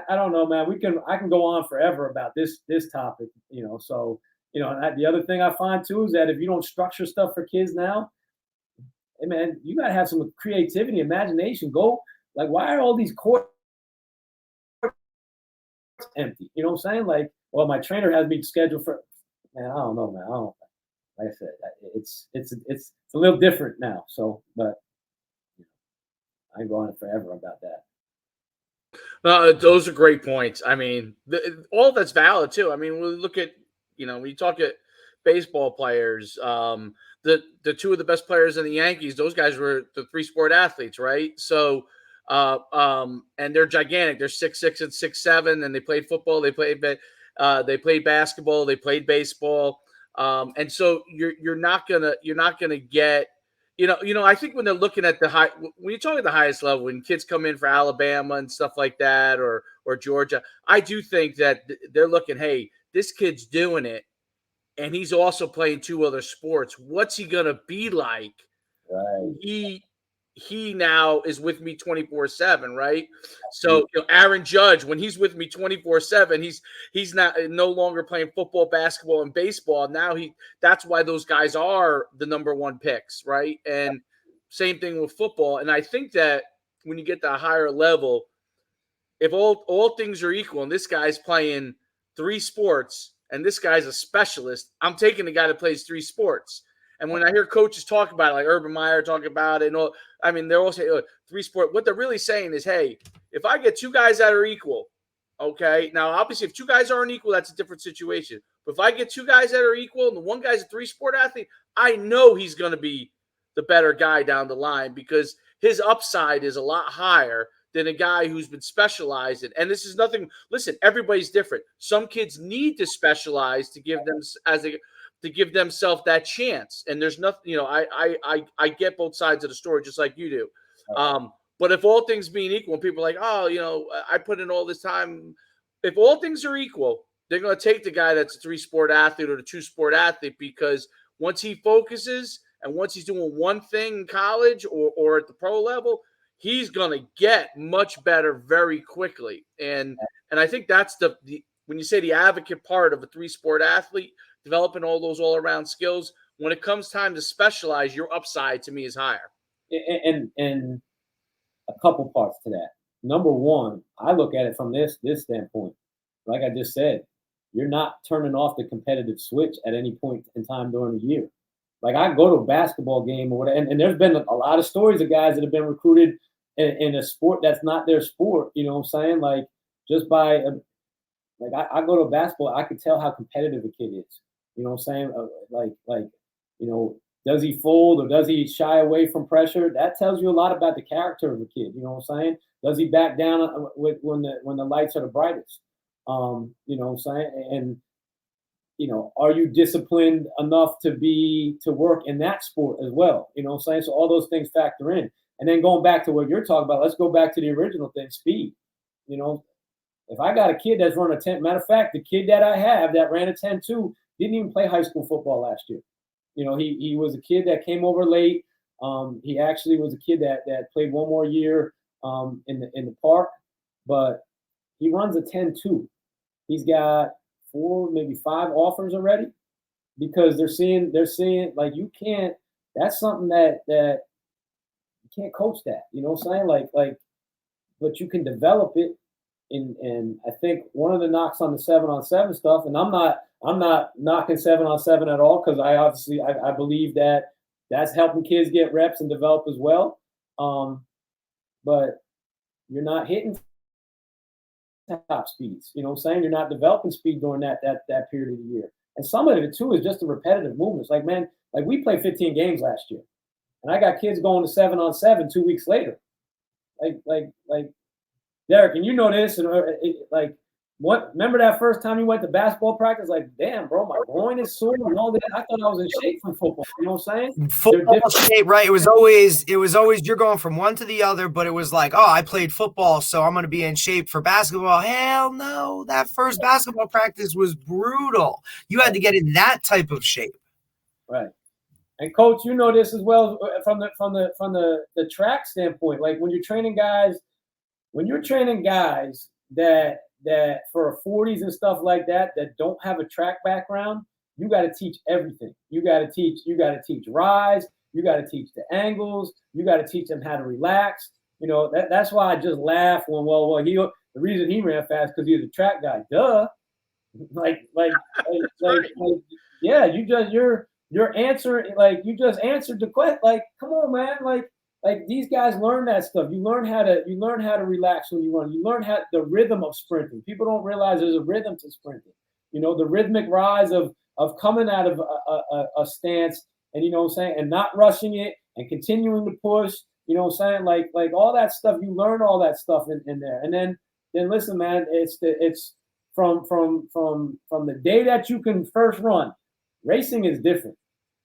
I don't know, man. I can go on forever about this topic, So, the other thing I find too is that if you don't structure stuff for kids now, hey man, you gotta have some creativity, imagination. Go, like, why are all these courts empty? You know what I'm saying? Like, well, my trainer has me scheduled for. Man, I don't know, man. I don't. Like I said, it's a little different now. So, but I can go on forever about that. Those are great points. I mean, all that's valid too. I mean, we look at, when you talk at baseball players, the 2 of the best players in the Yankees, those guys were the 3-sport athletes, right? So, and they're gigantic. They're 6'6" and 6'7", and they played football. They played basketball. They played baseball. And so you're not gonna get, I think when they're looking at when you're talking at the highest level, when kids come in for Alabama and stuff like that, or Georgia, I do think that they're looking, hey, this kid's doing it, and he's also playing 2 other sports. What's he gonna be like? Right. He now is with me 24/7, right? So Aaron Judge, when he's with me 24/7, he's not no longer playing football, basketball, and baseball. Now that's why those guys are the number 1 picks, right? And same thing with football. And I think that when you get to a higher level, if all things are equal and this guy's playing 3 sports and this guy's a specialist, I'm taking the guy that plays 3 sports. And when I hear coaches talk about it, like Urban Meyer talking about it, and all, I mean, they're all saying 3 sport. What they're really saying is, hey, if I get 2 guys that are equal, okay. Now, obviously, if 2 guys aren't equal, that's a different situation. But if I get 2 guys that are equal and the one guy's a 3-sport athlete, I know he's going to be the better guy down the line because his upside is a lot higher than a guy who's been specialized in. And this is nothing. Listen, everybody's different. Some kids need to specialize to give them to give themselves that chance. And there's nothing. I get both sides of the story just like you do. But if all things being equal, and people are like, oh, I put in all this time. If all things are equal, they're going to take the guy that's a 3-sport athlete or the 2-sport athlete because once he focuses and once he's doing one thing in college or at the pro level, he's going to get much better very quickly. And I think that's the when you say the advocate part of a 3-sport athlete, developing all those all-around skills, when it comes time to specialize, your upside to me is higher. And a couple parts to that. Number one, I look at it from this standpoint. Like I just said, you're not turning off the competitive switch at any point in time during the year. Like I go to a basketball game or whatever, and there's been a lot of stories of guys that have been recruited in a sport that's not their sport. You know what I'm saying? Like just by I go to basketball, I could tell how competitive a kid is. You know what I'm saying? Does he fold or does he shy away from pressure? That tells you a lot about the character of a kid. You know what I'm saying? Does he back down when the lights are the brightest? You know what I'm saying? And are you disciplined enough to work in that sport as well? You know what I'm saying? So all those things factor in. And then going back to what you're talking about, let's go back to the original thing, speed. If I got a kid that's running a 10, matter of fact, the kid that I have that ran a 10-2 didn't even play high school football last year. He was a kid that came over late. He actually was a kid that played one more year in the park, but he runs a 10-2. He's got 4, maybe 5 offers already because they're seeing like you can't. That's something that you can't coach that. You know what I'm saying? But you can develop it. And I think one of the knocks on the 7-on-7 stuff, and I'm not knocking 7-on-7 at all because I believe that that's helping kids get reps and develop as well. But you're not hitting top speeds. You know what I'm saying? You're not developing speed during that period of the year. And some of it too is just the repetitive movements. Like we played 15 games last year, and I got kids going to 7-on-7 2 weeks later. Like Derek, and you know this, and remember that first time you went to basketball practice? Like, damn, bro, my groin is sore and all that. I thought I was in shape for football. You know what I'm saying? Football shape, right? It was always you're going from one to the other, but it was like, oh, I played football, so I'm going to be in shape for basketball. Hell no, that first basketball practice was brutal. You had to get in that type of shape, right? And coach, you know this as well from the track standpoint. Like when you're training guys that for 40s and stuff like that don't have a track background, you got to teach everything. You got to teach rise. You got to teach the angles. You got to teach them how to relax. That's why I just laugh when the reason he ran fast because he was a track guy. Duh. Yeah, you're answering you just answered the question. Like, come on, man. Like these guys learn that stuff. You learn how to relax when you run. You learn the rhythm of sprinting. People don't realize there's a rhythm to sprinting. The rhythmic rise of coming out of a stance and you know what I'm saying, and not rushing it and continuing to push. You know what I'm saying? Like all that stuff. You learn all that stuff in there. And then listen, man. It's from the day that you can first run. Racing is different.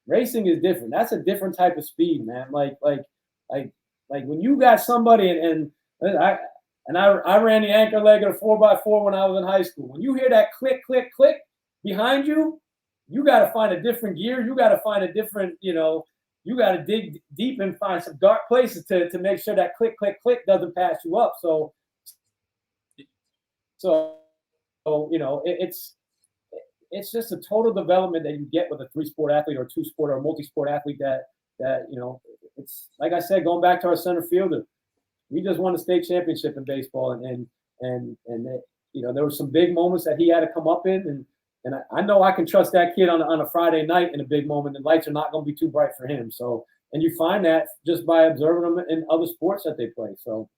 Racing is different. That's a different type of speed, man. Like when you got somebody I ran the anchor leg of a 4x4 when I was in high school. When you hear that click, click, click behind you, you got to find a different gear. You got to find a different, you got to dig deep and find some dark places to make sure that click, click, click doesn't pass you up. So it's just a total development that you get with a 3-sport athlete or 2-sport or multi-sport athlete that it's like I said, going back to our center fielder, we just won a state championship in baseball, and there were some big moments that he had to come up in, and I know I can trust that kid on a Friday night in a big moment. The lights are not going to be too bright for him. So, and you find that just by observing them in other sports that they play. So,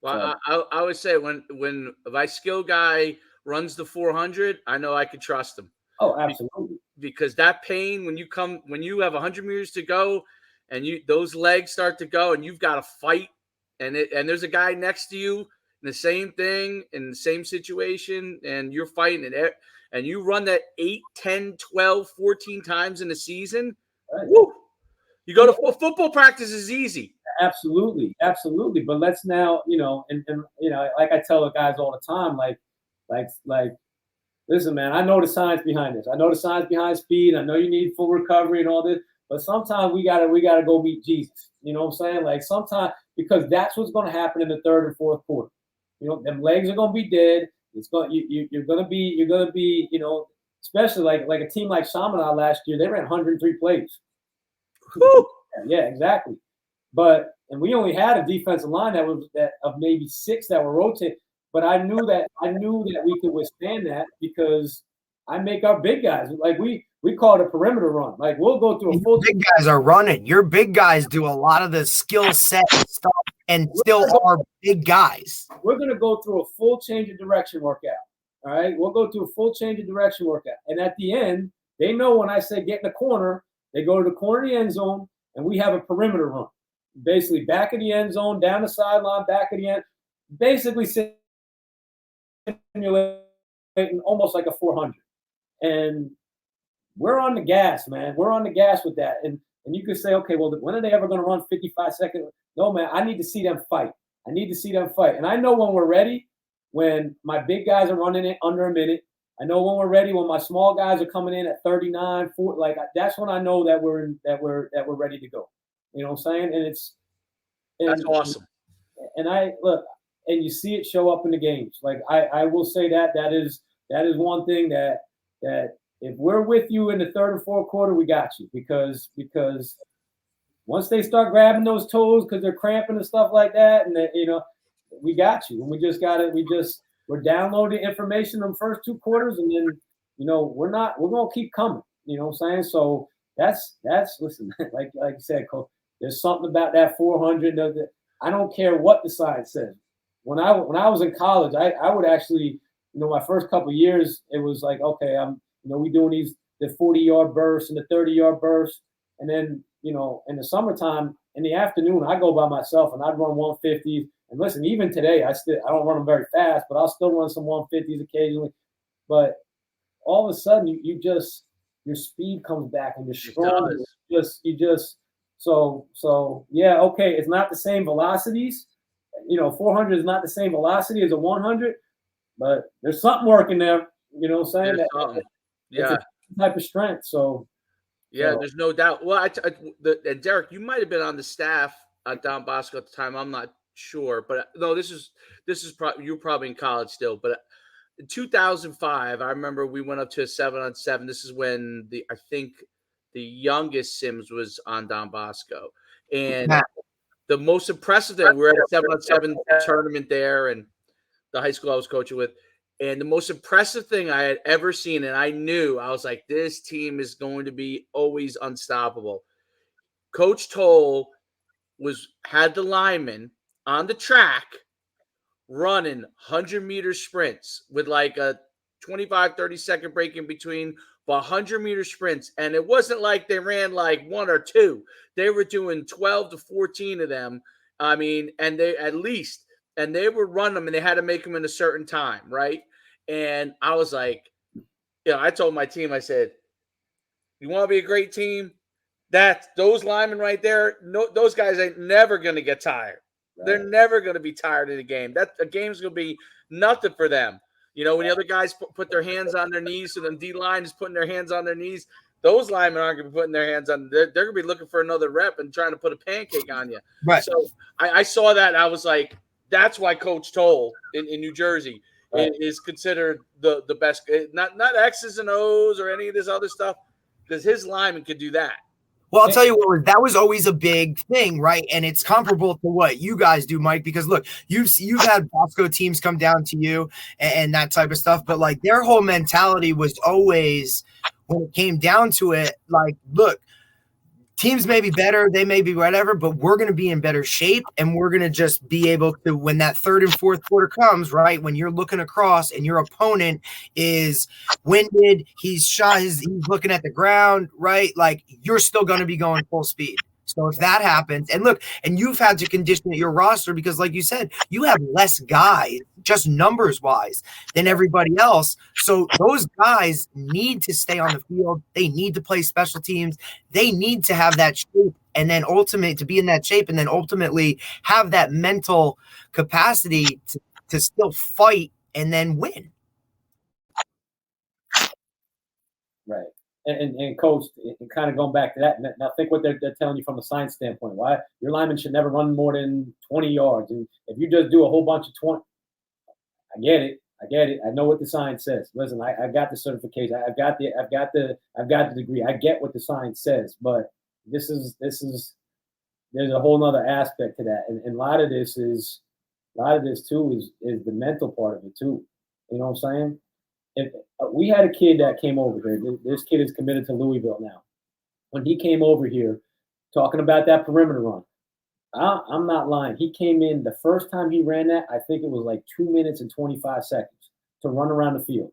well, I would say when my skill guy runs the 400, I know I can trust him. Oh, absolutely. Because that pain when you have 100 meters to go, and those legs start to go, and you've got to fight, and there's a guy next to you in the same thing in the same situation, and you're fighting it, and you run that 8, 10, 12, 14 times in a season. Right. Woo! You go to football practice is easy. Absolutely. But let's now, and like I tell the guys all the time, like, listen, man, I know the science behind this. I know the science behind speed. I know you need full recovery and all this, but sometimes we gotta go meet Jesus. You know what I'm saying? Like sometimes, because that's what's going to happen in the third and fourth quarter. Them legs are going to be dead. You're going to be, especially like a team like Chaminade last year, they ran 103 plays. Yeah, exactly. And we only had a defensive line of maybe 6 that were rotating. But I knew that we could withstand that because I make our big guys, like we call it a perimeter run. Like we'll go through a full. Big guys are running. Your big guys do a lot of the skill set stuff and still are big guys. We're gonna go through a full change of direction workout. All right, we'll go through a full change of direction workout, and at the end, they know when I say get in the corner, they go to the corner of the end zone, and we have a perimeter run. Basically, back of the end zone, down the sideline, back of the end. Basically, simulating almost like a 400, and we're on the gas, man. We're on the gas with that, and you could say, okay, well, when are they ever going to run 55 seconds? No, man, I need to see them fight. And I know when we're ready, when my big guys are running it under a minute. I know when we're ready, when my small guys are coming in at 39, 40, like that's when I know that we're ready to go. You know what I'm saying? And that's awesome. And and you see it show up in the games. Like I will say that is one thing that if we're with you in the third and fourth quarter, we got you because once they start grabbing those toes because they're cramping and stuff like that, and we got you. And we're downloading information in the first 2 quarters, and then we're gonna keep coming. You know what I'm saying? So that's listen, like you said, Coach, there's something about that 400. I don't care what the science says. When I was in college, I would actually, my first couple of years, it was like, okay, we doing the 40-yard bursts and the 30-yard bursts, and then in the summertime, in the afternoon, I go by myself and I'd run 150s. And listen, even today, I don't run them very fast, but I'll still run some 150s occasionally. But all of a sudden, your speed comes back and you're strong. So yeah, okay, it's not the same velocities. 400 is not the same velocity as a 100, but there's something working there. You know what I'm saying? Yeah, it's a type of strength. So yeah, there's no doubt. Well, and Derek, you might have been on the staff at Depascale at the time. I'm not sure, but no, this is you're probably in college still. But in 2005, I remember we went up to a 7-on-7. This is when I think the youngest Sims was on Depascale, and the most impressive thing, we were at a 7-on-7 tournament there, and the high school I was coaching with. And the most impressive thing I had ever seen, and I was like, this team is going to be always unstoppable. Coach Toll had the linemen on the track running 100-meter sprints with like a 25, 30-second break in between, but 100-meter sprints. And it wasn't like they ran like 1 or 2. They were doing 12 to 14 of them. I mean, and they would run them, and they had to make them in a certain time, right? And I was like, I told my team, I said, you want to be a great team? those linemen right there, no, those guys ain't never going to get tired. Right. They're never going to be tired of the game. A game's going to be nothing for them. You know, when the other guys put their hands on their knees, so then D-line is putting their hands on their knees, those linemen aren't going to be putting their hands on. They're going to be looking for another rep and trying to put a pancake on you. Right. So I saw that, and I was like, that's why Coach Toll in New Jersey is considered the best. Not X's and O's or any of this other stuff, because his lineman could do that. Well, I'll tell you what, that was always a big thing, right? And it's comparable to what you guys do, Mike, because look, you've had Bosco teams come down to you and that type of stuff, but like their whole mentality was always, when it came down to it, like, look, teams may be better, they may be whatever, but we're going to be in better shape, and we're going to just be able to, when that third and fourth quarter comes, right, when you're looking across and your opponent is winded, he's shot, he's looking at the ground, right, like you're still going to be going full speed. So if that happens, and look, and you've had to condition your roster because, like you said, you have less guys, just numbers wise, than everybody else. So those guys need to stay on the field. They need to play special teams. They need to have that shape, and then ultimately to be in that shape, and then ultimately have that mental capacity to still fight and then win. Right. And Coach, and kind of going back to that, now think what they're telling you from a science standpoint. Why your lineman should never run more than 20 yards. And if you just do a whole bunch of 20, I get it. I know what the science says. Listen, I got the certification. I've got the degree. I get what the science says. But this is there's a whole nother aspect to that. And a lot of this too is the mental part of it too. You know what I'm saying? If we had a kid that came over here. This kid is committed to Louisville now. When he came over here, talking about that perimeter run, I'm not lying. He came in the first time he ran that. I think it was like 2 minutes and 25 seconds to run around the field.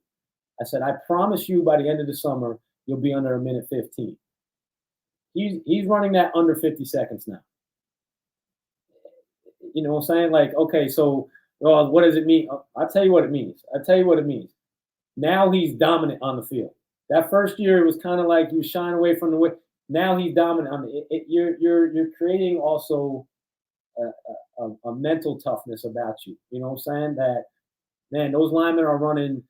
I said, I promise you, by the end of the summer, you'll be under 1:15. He's running that under 50 seconds now. You know what I'm saying? Like, okay, so what does it mean? I'll tell you what it means. Now he's dominant on the field. That first year, it was kind of like you shine away from the way. Now he's dominant on you're creating also a mental toughness about you. You know what I'm saying? That, man, those linemen are running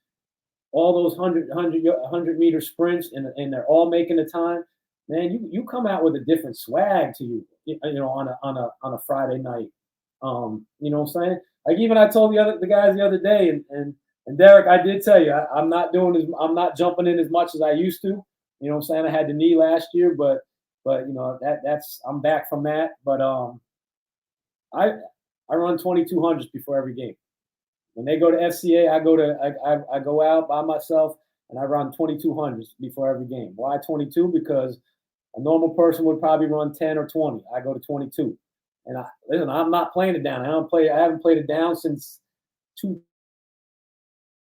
all those 100 meter sprints, and they're all making the time. Man, you come out with a different swag to you. You know, on a Friday night. You know what I'm saying? Like, even I told the guys the other day, and Derek, I did tell you, I'm not jumping in as much as I used to. You know what I'm saying? I had the knee last year, but you know, that's I'm back from that. But I run 2200s before every game. When they go to FCA, I go out by myself and I run 2200s before every game. Why 22? Because a normal person would probably run 10 or 20. I go to 22. And I'm not playing it down. I haven't played it down since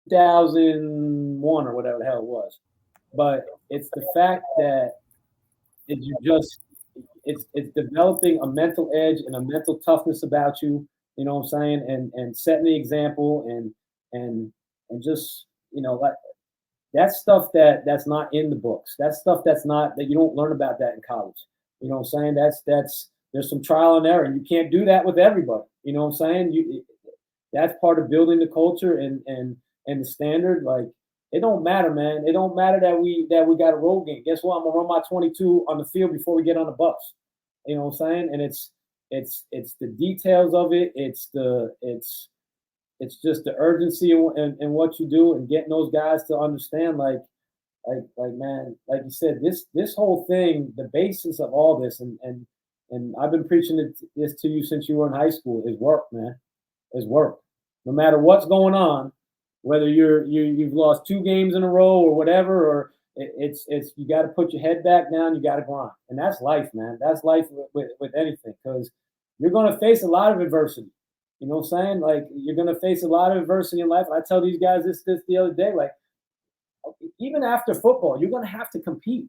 2001 or whatever the hell it was. But it's the fact that it's developing a mental edge and a mental toughness about you. You know what I'm saying? And setting the example and just, you know, like that's stuff that's not in the books. That's stuff that you don't learn about that in college. You know what I'm saying? That's there's some trial and error, and you can't do that with everybody. You know what I'm saying? That's part of building the culture and the standard. Like, it don't matter, man. It don't matter that we got a road game. Guess what? I'm gonna run my 22 on the field before we get on the bus. You know what I'm saying? And it's the details of it. It's just the urgency and what you do, and getting those guys to understand, like man, like you said, this whole thing, the basis of all this, and I've been preaching this to you since you were in high school, is work, man. Is work. No matter what's going on, whether you've lost 2 games in a row or whatever, or it's you got to put your head back down. You got to grind, and that's life, man. That's life with anything, because you're going to face a lot of adversity. You know what I'm saying? Like, you're going to face a lot of adversity in life. And I tell these guys this the other day, like, even after football, you're going to have to compete.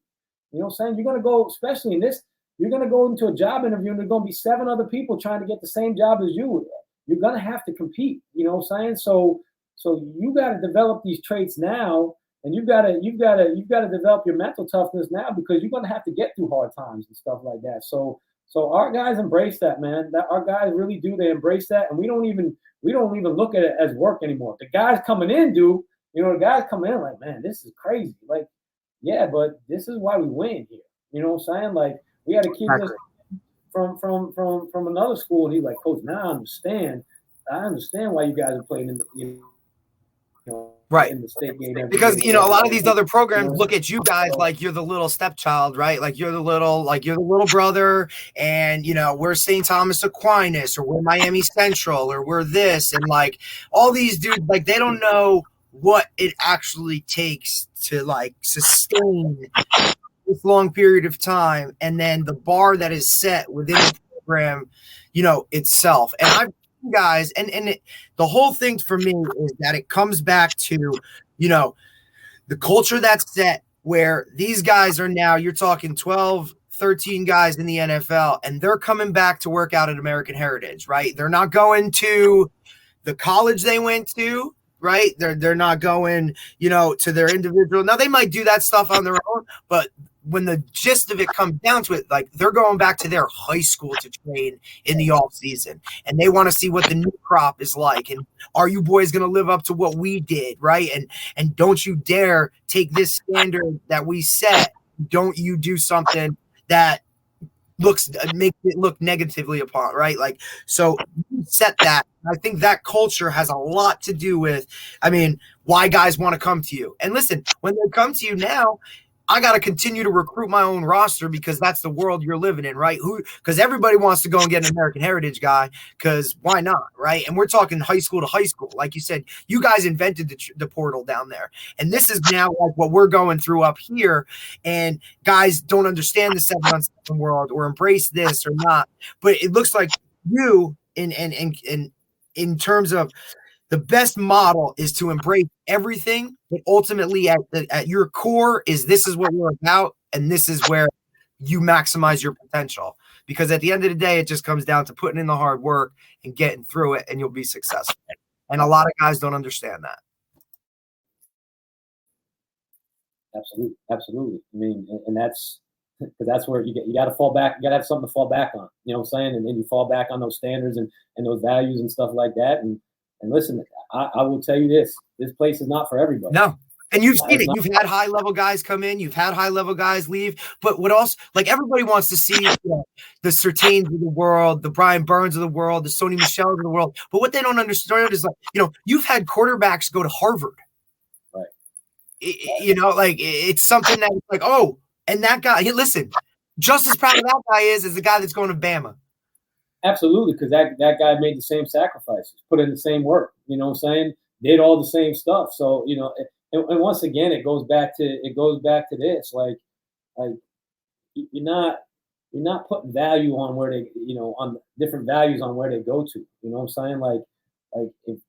You know what I'm saying? You're going to go, especially in this, you're going to go into a job interview and there's going to be 7 other people trying to get the same job as you. You're going to have to compete. You know what I'm saying? So you got to develop these traits now And you've got to develop your mental toughness now, because you're gonna have to get through hard times and stuff like that. So our guys embrace that, man. Our guys really do. They embrace that, and we don't even look at it as work anymore. The guys coming in do. The guys coming in like, man, this is crazy. Like, yeah, but this is why we win here. You know what I'm saying? Like, we had a kid from another school, and he's like, Coach, now I understand why you guys are playing in the right in the state game. Because a lot of these other programs look at you guys like you're the little stepchild, right? Like you're the little brother, and we're St. Thomas Aquinas, or we're Miami Central, or we're this, and like all these dudes, like they don't know what it actually takes to like sustain this long period of time, and then the bar that is set within the program, itself. And I've guys, and the whole thing for me is that it comes back to, the culture that's set, where these guys are now, you're talking 12, 13 guys in the NFL, and they're coming back to work out at American Heritage, right? They're not going to the college they went to, right? They're not going, to their individual. Now they might do that stuff on their own, but when the gist of it comes down to it, like they're going back to their high school to train in the off season, and they want to see what the new crop is like. And are you boys going to live up to what we did? Right. And don't you dare take this standard that we set. Don't you do something that makes it look negatively upon, right? Like, so you set that. I think that culture has a lot to do with, why guys want to come to you. And listen, when they come to you now, I got to continue to recruit my own roster, because that's the world you're living in, right? Because everybody wants to go and get an American Heritage guy, because why not, right? And we're talking high school to high school. Like you said, you guys invented the portal down there. And this is now like what we're going through up here. And guys don't understand the 7-on-7 world or embrace this or not. But it looks like you, in terms of the best model, is to embrace everything, but ultimately at your core this is what we're about, and this is where you maximize your potential. Because at the end of the day, it just comes down to putting in the hard work and getting through it, and you'll be successful. And a lot of guys don't understand that. Absolutely. And that's because that's where you got to fall back. You got to have something to fall back on. You know what I'm saying? And then you fall back on those standards and those values and stuff like that. And listen, I will tell you this place is not for everybody. No. And you've seen it. You've had high-level guys come in. You've had high-level guys leave. But what else? Like, everybody wants to see the Surtains of the world, the Brian Burns of the world, the Sony Michels of the world. But what they don't understand is, like, you've had quarterbacks go to Harvard. Right. It's something that's like, oh, and that guy, listen, just as proud of that guy is the guy that's going to Bama. Absolutely, because that guy made the same sacrifices, put in the same work. You know what I'm saying? Did all the same stuff. So and once again, it goes back to this. Like you're not putting value on where they on different values on where they go to. You know what I'm saying? Like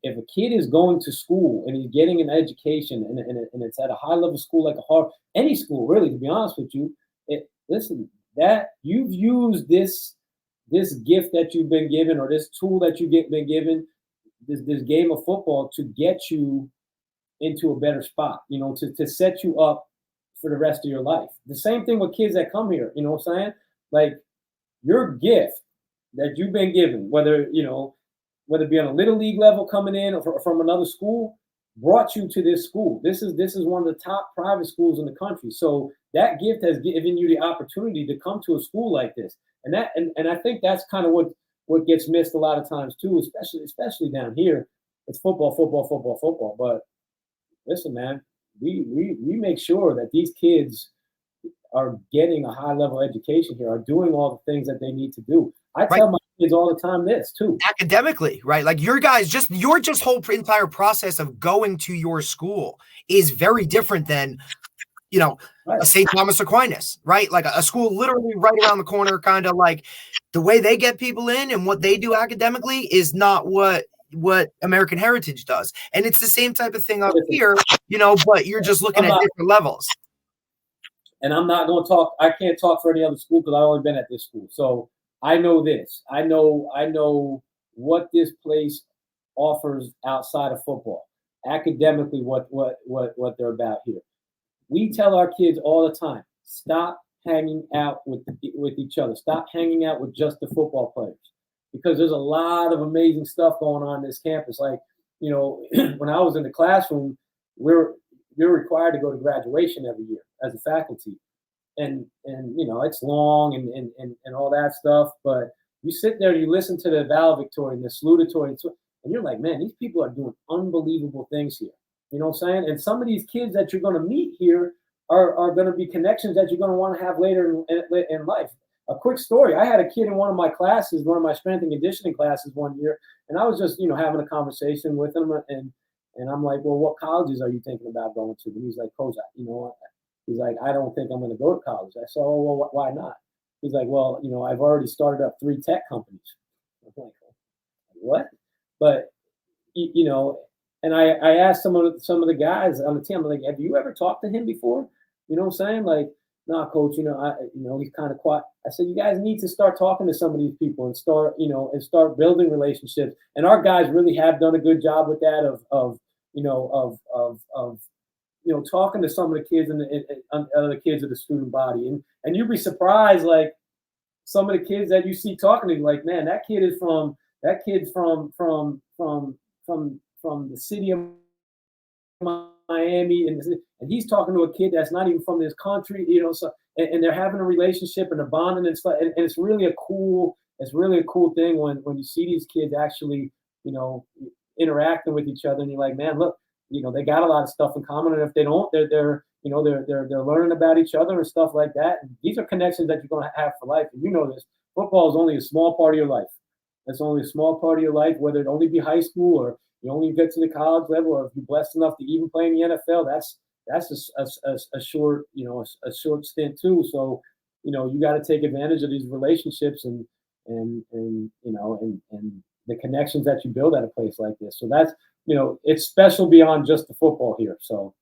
if a kid is going to school and he's getting an education and it's at a high level school like a Harvard, any school really, to be honest with you, listen, that you've used this gift that you've been given, or this tool that been given, this game of football, to get you into a better spot, to set you up for the rest of your life. The same thing with kids that come here, you know what I'm saying? Like, your gift that you've been given, whether it be on a little league level coming in or from another school, brought you to this school. This is one of the top private schools in the country. So that gift has given you the opportunity to come to a school like this. And I think that's kind of what gets missed a lot of times too, especially down here. It's football. But listen, man, we make sure that these kids are getting a high level education here, are doing all the things that they need to do. I tell my kids all the time this too. Academically, right? Like, your guys, your whole entire process of going to your school is very different than, a St. Thomas Aquinas, right? Like a school literally right around the corner, kind of like the way they get people in and what they do academically is not what American Heritage does. And it's the same type of thing up here, but you're just looking at different levels. And I'm not going to talk. I can't talk for any other school because I've only been at this school. So I know this. I know what this place offers outside of football. academically what they're about here. We tell our kids all the time, stop hanging out with each other. Stop hanging out with just the football players, because there's a lot of amazing stuff going on this campus. Like, you know, when I was in the classroom, you're required to go to graduation every year as a faculty, and you know, it's long and all that stuff. But you sit there and you listen to the valedictorian, the salutatory, and you're like, man, these people are doing unbelievable things here. You know what I'm saying? And some of these kids that you're going to meet here are going to be connections that you're going to want to have later in life. A quick story. I had a kid in one of my classes, one of my strength and conditioning classes one year, and I was just, you know, having a conversation with him, and I'm like, well, what colleges are you thinking about going to? And he's like, Coach, you know, he's like, I don't think I'm going to go to college. I said, oh, well, why not? He's like, well, you know, I've already started up 3 tech companies. I'm like, what? But, you know, and I asked some of the guys on the team, I'm like, have you ever talked to him before? You know what I'm saying? Like, nah, Coach, you know, he's kind of quiet. I said, you guys need to start talking to some of these people and start building relationships. And our guys really have done a good job with that of talking to some of the kids and other kids of the student body. And you'd be surprised, like, some of the kids that you see talking to you, like, man, that kid's from the city of Miami, and he's talking to a kid that's not even from this country, you know. So and they're having a relationship and a bonding and stuff, and it's really a cool thing when you see these kids actually, you know, interacting with each other, and you're like, man, look, you know, they got a lot of stuff in common, and if they don't, they're learning about each other and stuff like that. And these are connections that you're going to have for life, and you know this. Football is only a small part of your life. That's only a small part of your life, whether it only be high school or you only get to the college level, or if you're blessed enough to even play in the NFL, that's a short, you know, a short stint too. So, you know, you got to take advantage of these relationships and you know, and the connections that you build at a place like this. So that's, you know, it's special beyond just the football here. So,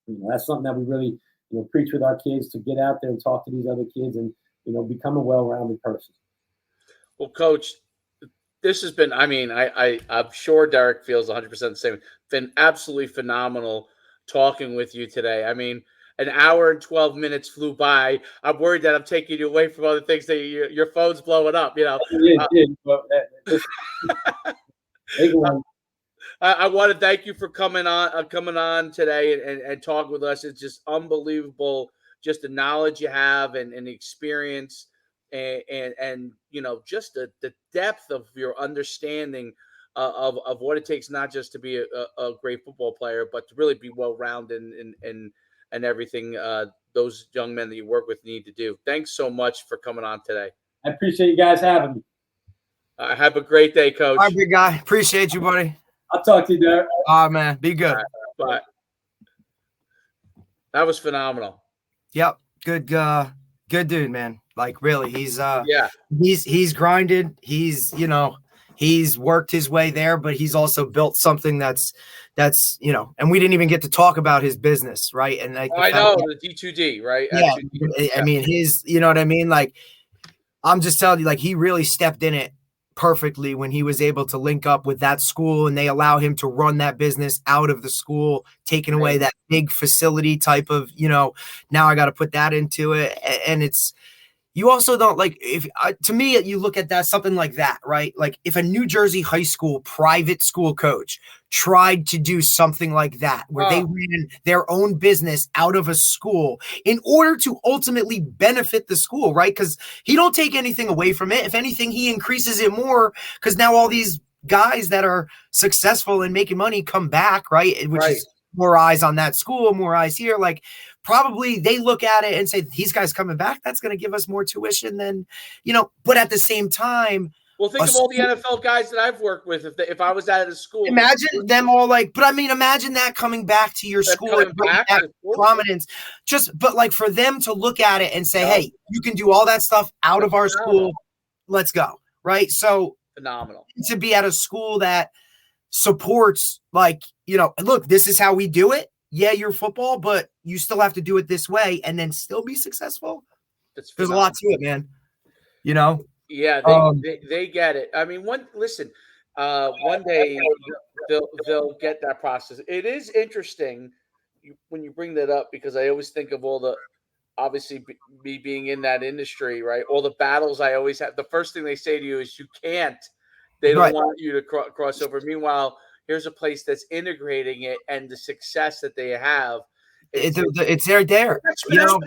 you know, that's something that we really, you know, preach with our kids, to get out there and talk to these other kids and, you know, become a well-rounded person. Well, Coach, this has been, I mean, I'm sure Derek feels 100% the same. Been absolutely phenomenal talking with you today. I mean, an hour and 12 minutes flew by. I'm worried that I'm taking you away from other things, that your phone's blowing up, you know. I want to thank you for coming on today and talking with us. It's just unbelievable, just the knowledge you have and the experience. And you know, just the depth of your understanding of what it takes, not just to be a great football player, but to really be well-rounded and everything those young men that you work with need to do. Thanks so much for coming on today. I appreciate you guys having me. Have a great day, Coach. All right, big guy. Appreciate you, buddy. I'll talk to you, Derek. All right, man. Be good. Bye. That was phenomenal. Yep. Good dude, man. Like, really, he's grinded. He's, you know, he's worked his way there, but he's also built something that's, you know, and we didn't even get to talk about his business, right? And like, I know the D2D, right? Yeah. I mean, you know what I mean? Like, I'm just telling you, like, he really stepped in it perfectly when he was able to link up with that school, and they allow him to run that business out of the school, taking away that big facility type of, you know, now I got to put that into it. And it's, you also don't, like, if to me, you look at that, something like that, right? Like, if a New Jersey high school private school coach tried to do something like that, where they ran their own business out of a school in order to ultimately benefit the school, right? Because he don't take anything away from it. If anything, he increases it more, because now all these guys that are successful and making money come back, right? Which is more eyes on that school, more eyes here. Like, probably they look at it and say, these guys coming back, that's going to give us more tuition than, you know, but at the same time, well, think of all the NFL guys that I've worked with. If I was at a school, imagine them all, like, but I mean, imagine that coming back to your school and that prominence. But like, for them to look at it and say, hey, you can do all that stuff out of our school. Let's go. Right. So phenomenal to be at a school that supports, like, you know, look, this is how we do it. Yeah, you're football, but you still have to do it this way and then still be successful. There's a lot to it, man. You know? Yeah, they get it. I mean, listen, One day they'll get that process. It is interesting when you bring that up because I always think of all the obviously me being in that industry, right? All the battles I always have. The first thing they say to you is you can't. They don't Right. want you to cross over. Meanwhile, here's a place that's integrating it and the success that they have. It's there. You know,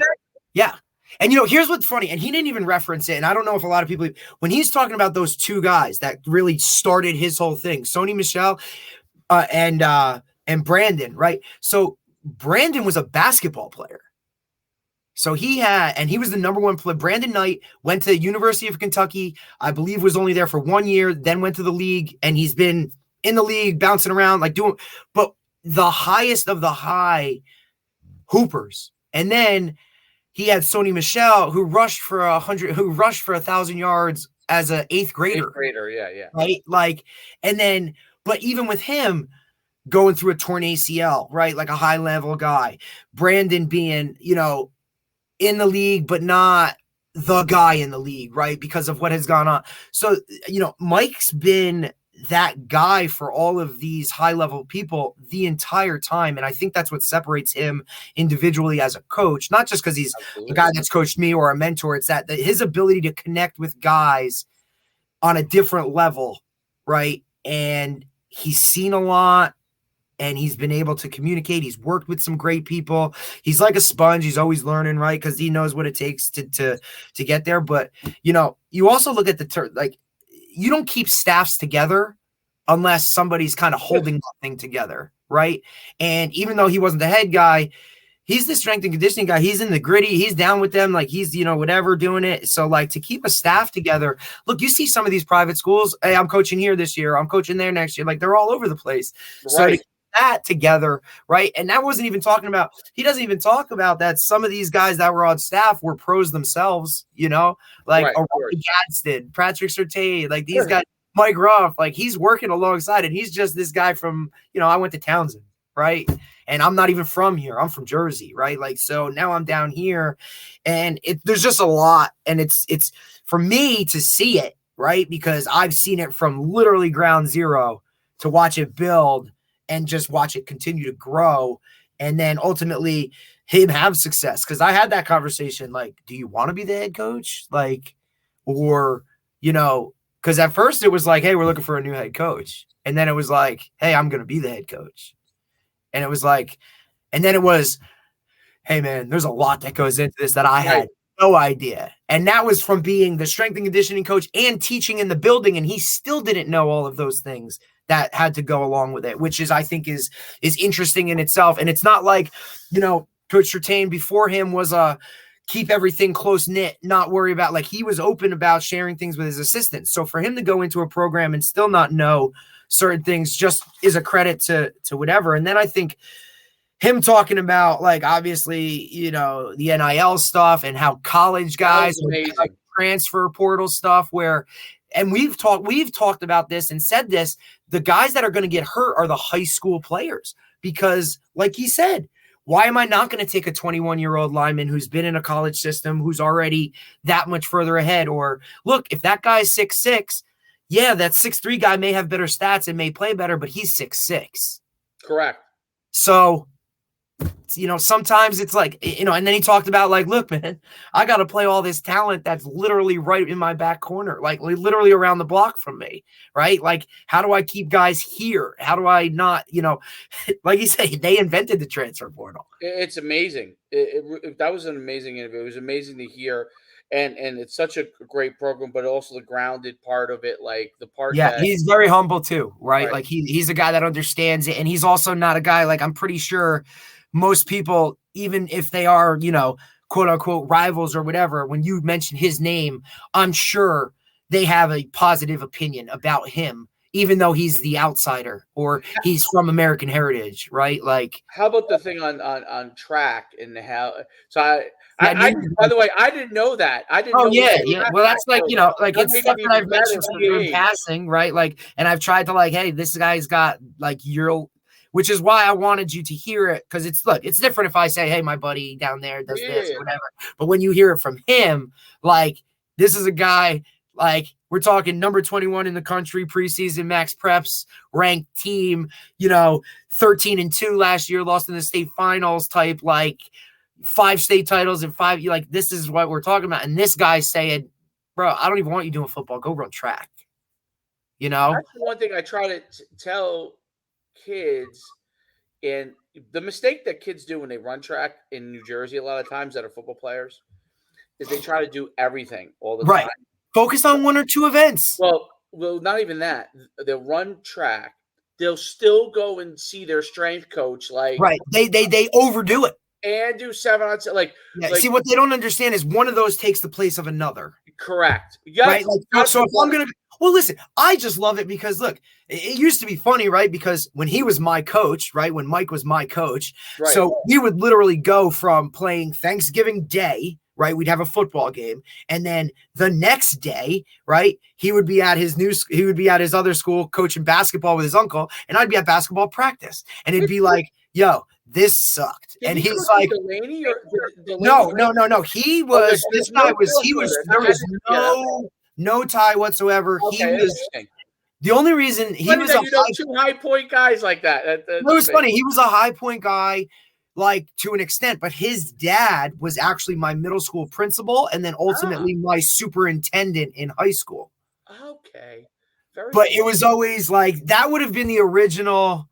yeah. And here's what's funny, and he didn't even reference it, and I don't know if a lot of people, when he's talking about those two guys that really started his whole thing, Sony Michel and Brandon, right? So Brandon was a basketball player. So he was the number one player. Brandon Knight went to the University of Kentucky, I believe was only there for 1 year, then went to the league, and he's been in the league bouncing around, but the highest of the high hoopers. And then he had Sony Michel, who rushed for 1,000 yards as an eighth grader. Yeah. Right? But even with him going through a torn ACL, right? Like a high level guy, Brandon being, in the league, but not the guy in the league, right? Because of what has gone on. So, Mike's been that guy for all of these high level people the entire time. And I think that's what separates him individually as a coach, not just because he's a guy that's coached me or a mentor. It's that his ability to connect with guys on a different level, right? And he's seen a lot. And he's been able to communicate. He's worked with some great people. He's like a sponge. He's always learning, right? Because he knows what it takes to get there. But, you also look at you don't keep staffs together unless somebody's kind of holding that thing together, right? And even though he wasn't the head guy, he's the strength and conditioning guy. He's in the gritty. He's down with them. Like he's, whatever doing it. So to keep a staff together, look, you see some of these private schools. Hey, I'm coaching here this year. I'm coaching there next year. Like they're all over the place. Right. So that together, right? And that wasn't even talking about, he doesn't even talk about that some of these guys that were on staff were pros themselves, like Gadsden, Patrick Surtain, like these guys, Mike Ruff, like he's working alongside, and he's just this guy from, I went to Townsend, right? And I'm not even from here. I'm from Jersey, right? Like, so now I'm down here, and there's just a lot, and it's for me to see it, right? Because I've seen it from literally ground zero to watch it build and just watch it continue to grow. And then ultimately him have success. Cause I had that conversation. Like, do you want to be the head coach? Like, or, cause at first it was like, hey, we're looking for a new head coach. And then it was like, hey, I'm going to be the head coach. And it was like, and then it was, hey man, there's a lot that goes into this that I had no idea. And that was from being the strength and conditioning coach and teaching in the building. And he still didn't know all of those things that had to go along with it, which I think is interesting in itself. And it's not like, Coach Surtain before him was keep everything close knit, not worry about, like he was open about sharing things with his assistants. So for him to go into a program and still not know certain things just is a credit to whatever. And then I think him talking about, like, obviously, the NIL stuff and how college guys transfer portal stuff and we've talked about this and said this, the guys that are going to get hurt are the high school players, because like he said, why am I not going to take a 21-year-old lineman who's been in a college system, who's already that much further ahead? Or look, if that guy's 6'6", yeah, that 6'3" guy may have better stats and may play better, but he's 6'6". Correct. So, sometimes it's like, and then he talked about, like, look, man, I got to play all this talent that's literally right in my back corner, like literally around the block from me, right? Like, how do I keep guys here? How do I not, like you say, they invented the transfer portal. It's amazing. That was an amazing interview. It was amazing to hear. And it's such a great program, but also the grounded part of it, like the part. Yeah, he's very humble too, right? Like he's a guy that understands it. And he's also not a guy, like, I'm pretty sure most people, even if they are, quote unquote rivals or whatever, when you mention his name, I'm sure they have a positive opinion about him, even though he's the outsider or he's from American heritage, right? Like, how about the thing on track and how? So I by the way, I didn't know that. I didn't. Oh yeah. Well, that's like, like it's stuff that I've mentioned to you in passing, right? Like, and I've tried to, like, hey, this guy's got like which is why I wanted you to hear it, because it's different if I say, hey, my buddy down there does this, whatever. But when you hear it from him, like, this is a guy, like, We're talking number 21 in the country, preseason max preps, ranked team, 13-2 last year, lost in the state finals type, like 5 state titles and 5. Like, this is what we're talking about. And this guy's saying, bro, I don't even want you doing football. Go run track. That's the one thing I try to tell kids. And the mistake that kids do when they run track in New Jersey a lot of times that are football players is they try to do everything all the time. Focus on 1 or 2 events. Well, not even that. They'll run track. They'll still go and see their strength coach. Like, right. They overdo it. And do 7 on 7. Like, see, what they don't understand is one of those takes the place of another. Correct. Right. So if I'm going to, well, listen, I just love it because look, it used to be funny, right? Because when he was my coach, right? When Mike was my coach, right. So we would literally go from playing Thanksgiving Day, right? We'd have a football game. And then the next day, right? He would be at his other school coaching basketball with his uncle. And I'd be at basketball practice. And it'd be like, yo, this sucked. Did and he he's like, Delaney or no. He was, there was no tie whatsoever. Okay, he was the only reason he was two high point guys like that. It was funny. He was a high point guy, like to an extent, but his dad was actually my middle school principal and then ultimately my superintendent in high school. Okay. But it was always like that would have been the original.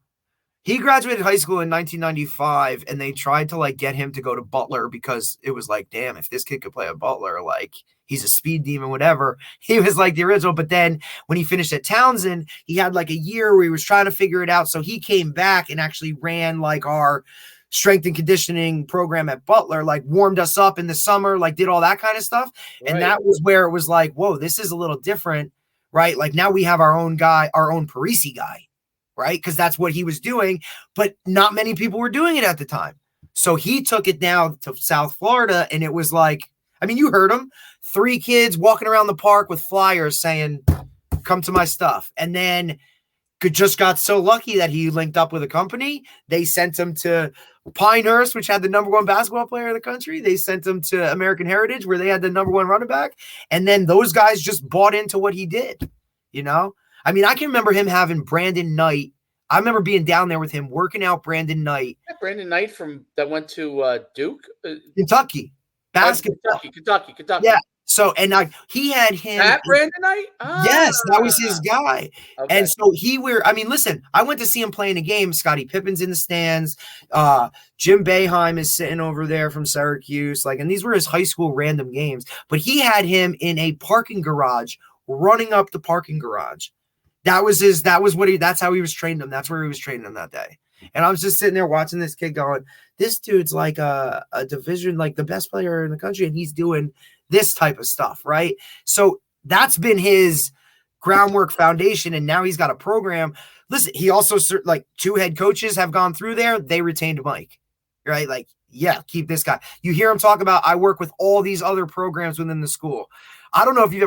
He graduated high school in 1995, and they tried to like get him to go to Butler because it was like, damn, if this kid could play at Butler, like he's a speed demon, whatever. He was like the original. But then when he finished at Townsend, he had like a year where he was trying to figure it out. So he came back and actually ran like our strength and conditioning program at Butler, like warmed us up in the summer, like did all that kind of stuff. Right. And that was where it was like, whoa, this is a little different, right? Like now we have our own guy, our own Parisi guy. Right? Because that's what he was doing, but not many people were doing it at the time. So he took it down to South Florida, and it was like, I mean, you heard him, 3 kids walking around the park with flyers saying, come to my stuff. And then just got so lucky that he linked up with a company. They sent him to Pinehurst, which had the number 1 basketball player in the country. They sent him to American Heritage, where they had the number 1 running back. And then those guys just bought into what he did, I mean, I can remember him having Brandon Knight. I remember being down there with him, working out Brandon Knight. Yeah, Brandon Knight that went to Duke? Kentucky. Basketball. Kentucky. Yeah. So, and he had him. That Brandon Knight? Yes, that was his guy. Okay. And so listen, I went to see him play in a game. Scottie Pippen's in the stands. Jim Boeheim is sitting over there from Syracuse. And these were his high school random games. But he had him in a parking garage, running up the parking garage. That's how he was training him. That's where he was training him that day. And I was just sitting there watching this kid going, this dude's like a division, like the best player in the country. And he's doing this type of stuff. Right. So that's been his groundwork foundation. And now he's got a program. Listen, he also 2 head coaches have gone through there. They retained Mike, right? Like, yeah, keep this guy. You hear him talk about, I work with all these other programs within the school. I don't know if have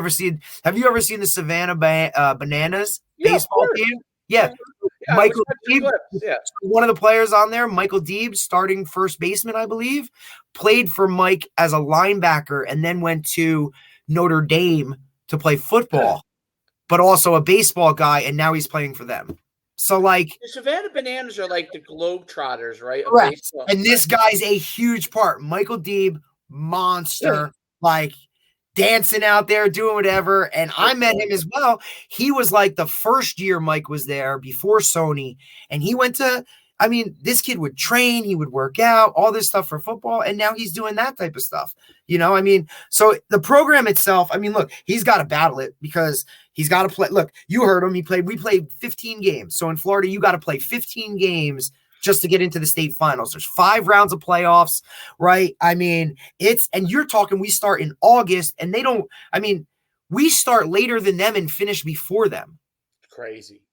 you ever seen the Savannah Bananas baseball team? Yeah. Michael Deeb, one of the players on there, Michael Deeb, starting first baseman, I believe, played for Mike as a linebacker and then went to Notre Dame to play football, but also a baseball guy, and now he's playing for them. So, the Savannah Bananas are like the Globetrotters, right? Right. And this guy's a huge part. Michael Deeb, monster, dancing out there, doing whatever. And I met him as well. He was like the first year Mike was there before Sony. And he went to, this kid would train, he would work out, all this stuff for football. And now he's doing that type of stuff. So the program itself, look, he's got to battle it because he's got to play. Look, you heard him. We played 15 games. So in Florida, you got to play 15 games just to get into the state finals. There's 5 rounds of playoffs, right? And you're talking, we start in August and we start later than them and finish before them. Crazy.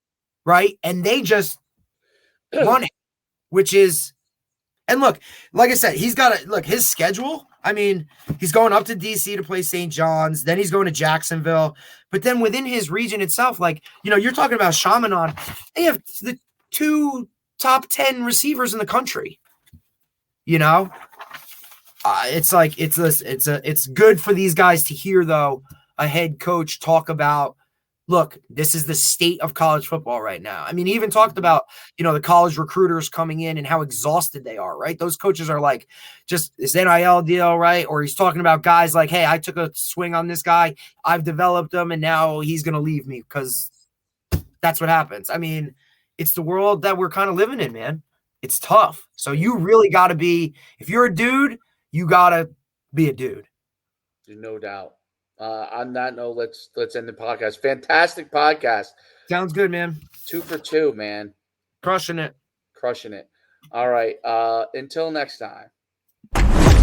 Right. And they just run it, which is, and look, like I said, he's got his schedule. He's going up to DC to play St. John's. Then he's going to Jacksonville, but then within his region itself, you're talking about Chaminade. They have the 2 top 10 receivers in the country. It's good for these guys to hear though a head coach talk about, look, this is the state of college football right now. I mean, he even talked about, the college recruiters coming in and how exhausted they are, right? Those coaches are like, just this NIL deal, right? Or he's talking about guys like, hey, I took a swing on this guy, I've developed him, and now he's going to leave me because that's what happens. I mean, it's the world that we're kind of living in, man. It's tough. So you really got to be, if you're a dude, you got to be a dude. No doubt. On that note, let's end the podcast. Fantastic podcast. Sounds good, man. 2 for 2, man. Crushing it. All right. Until next time.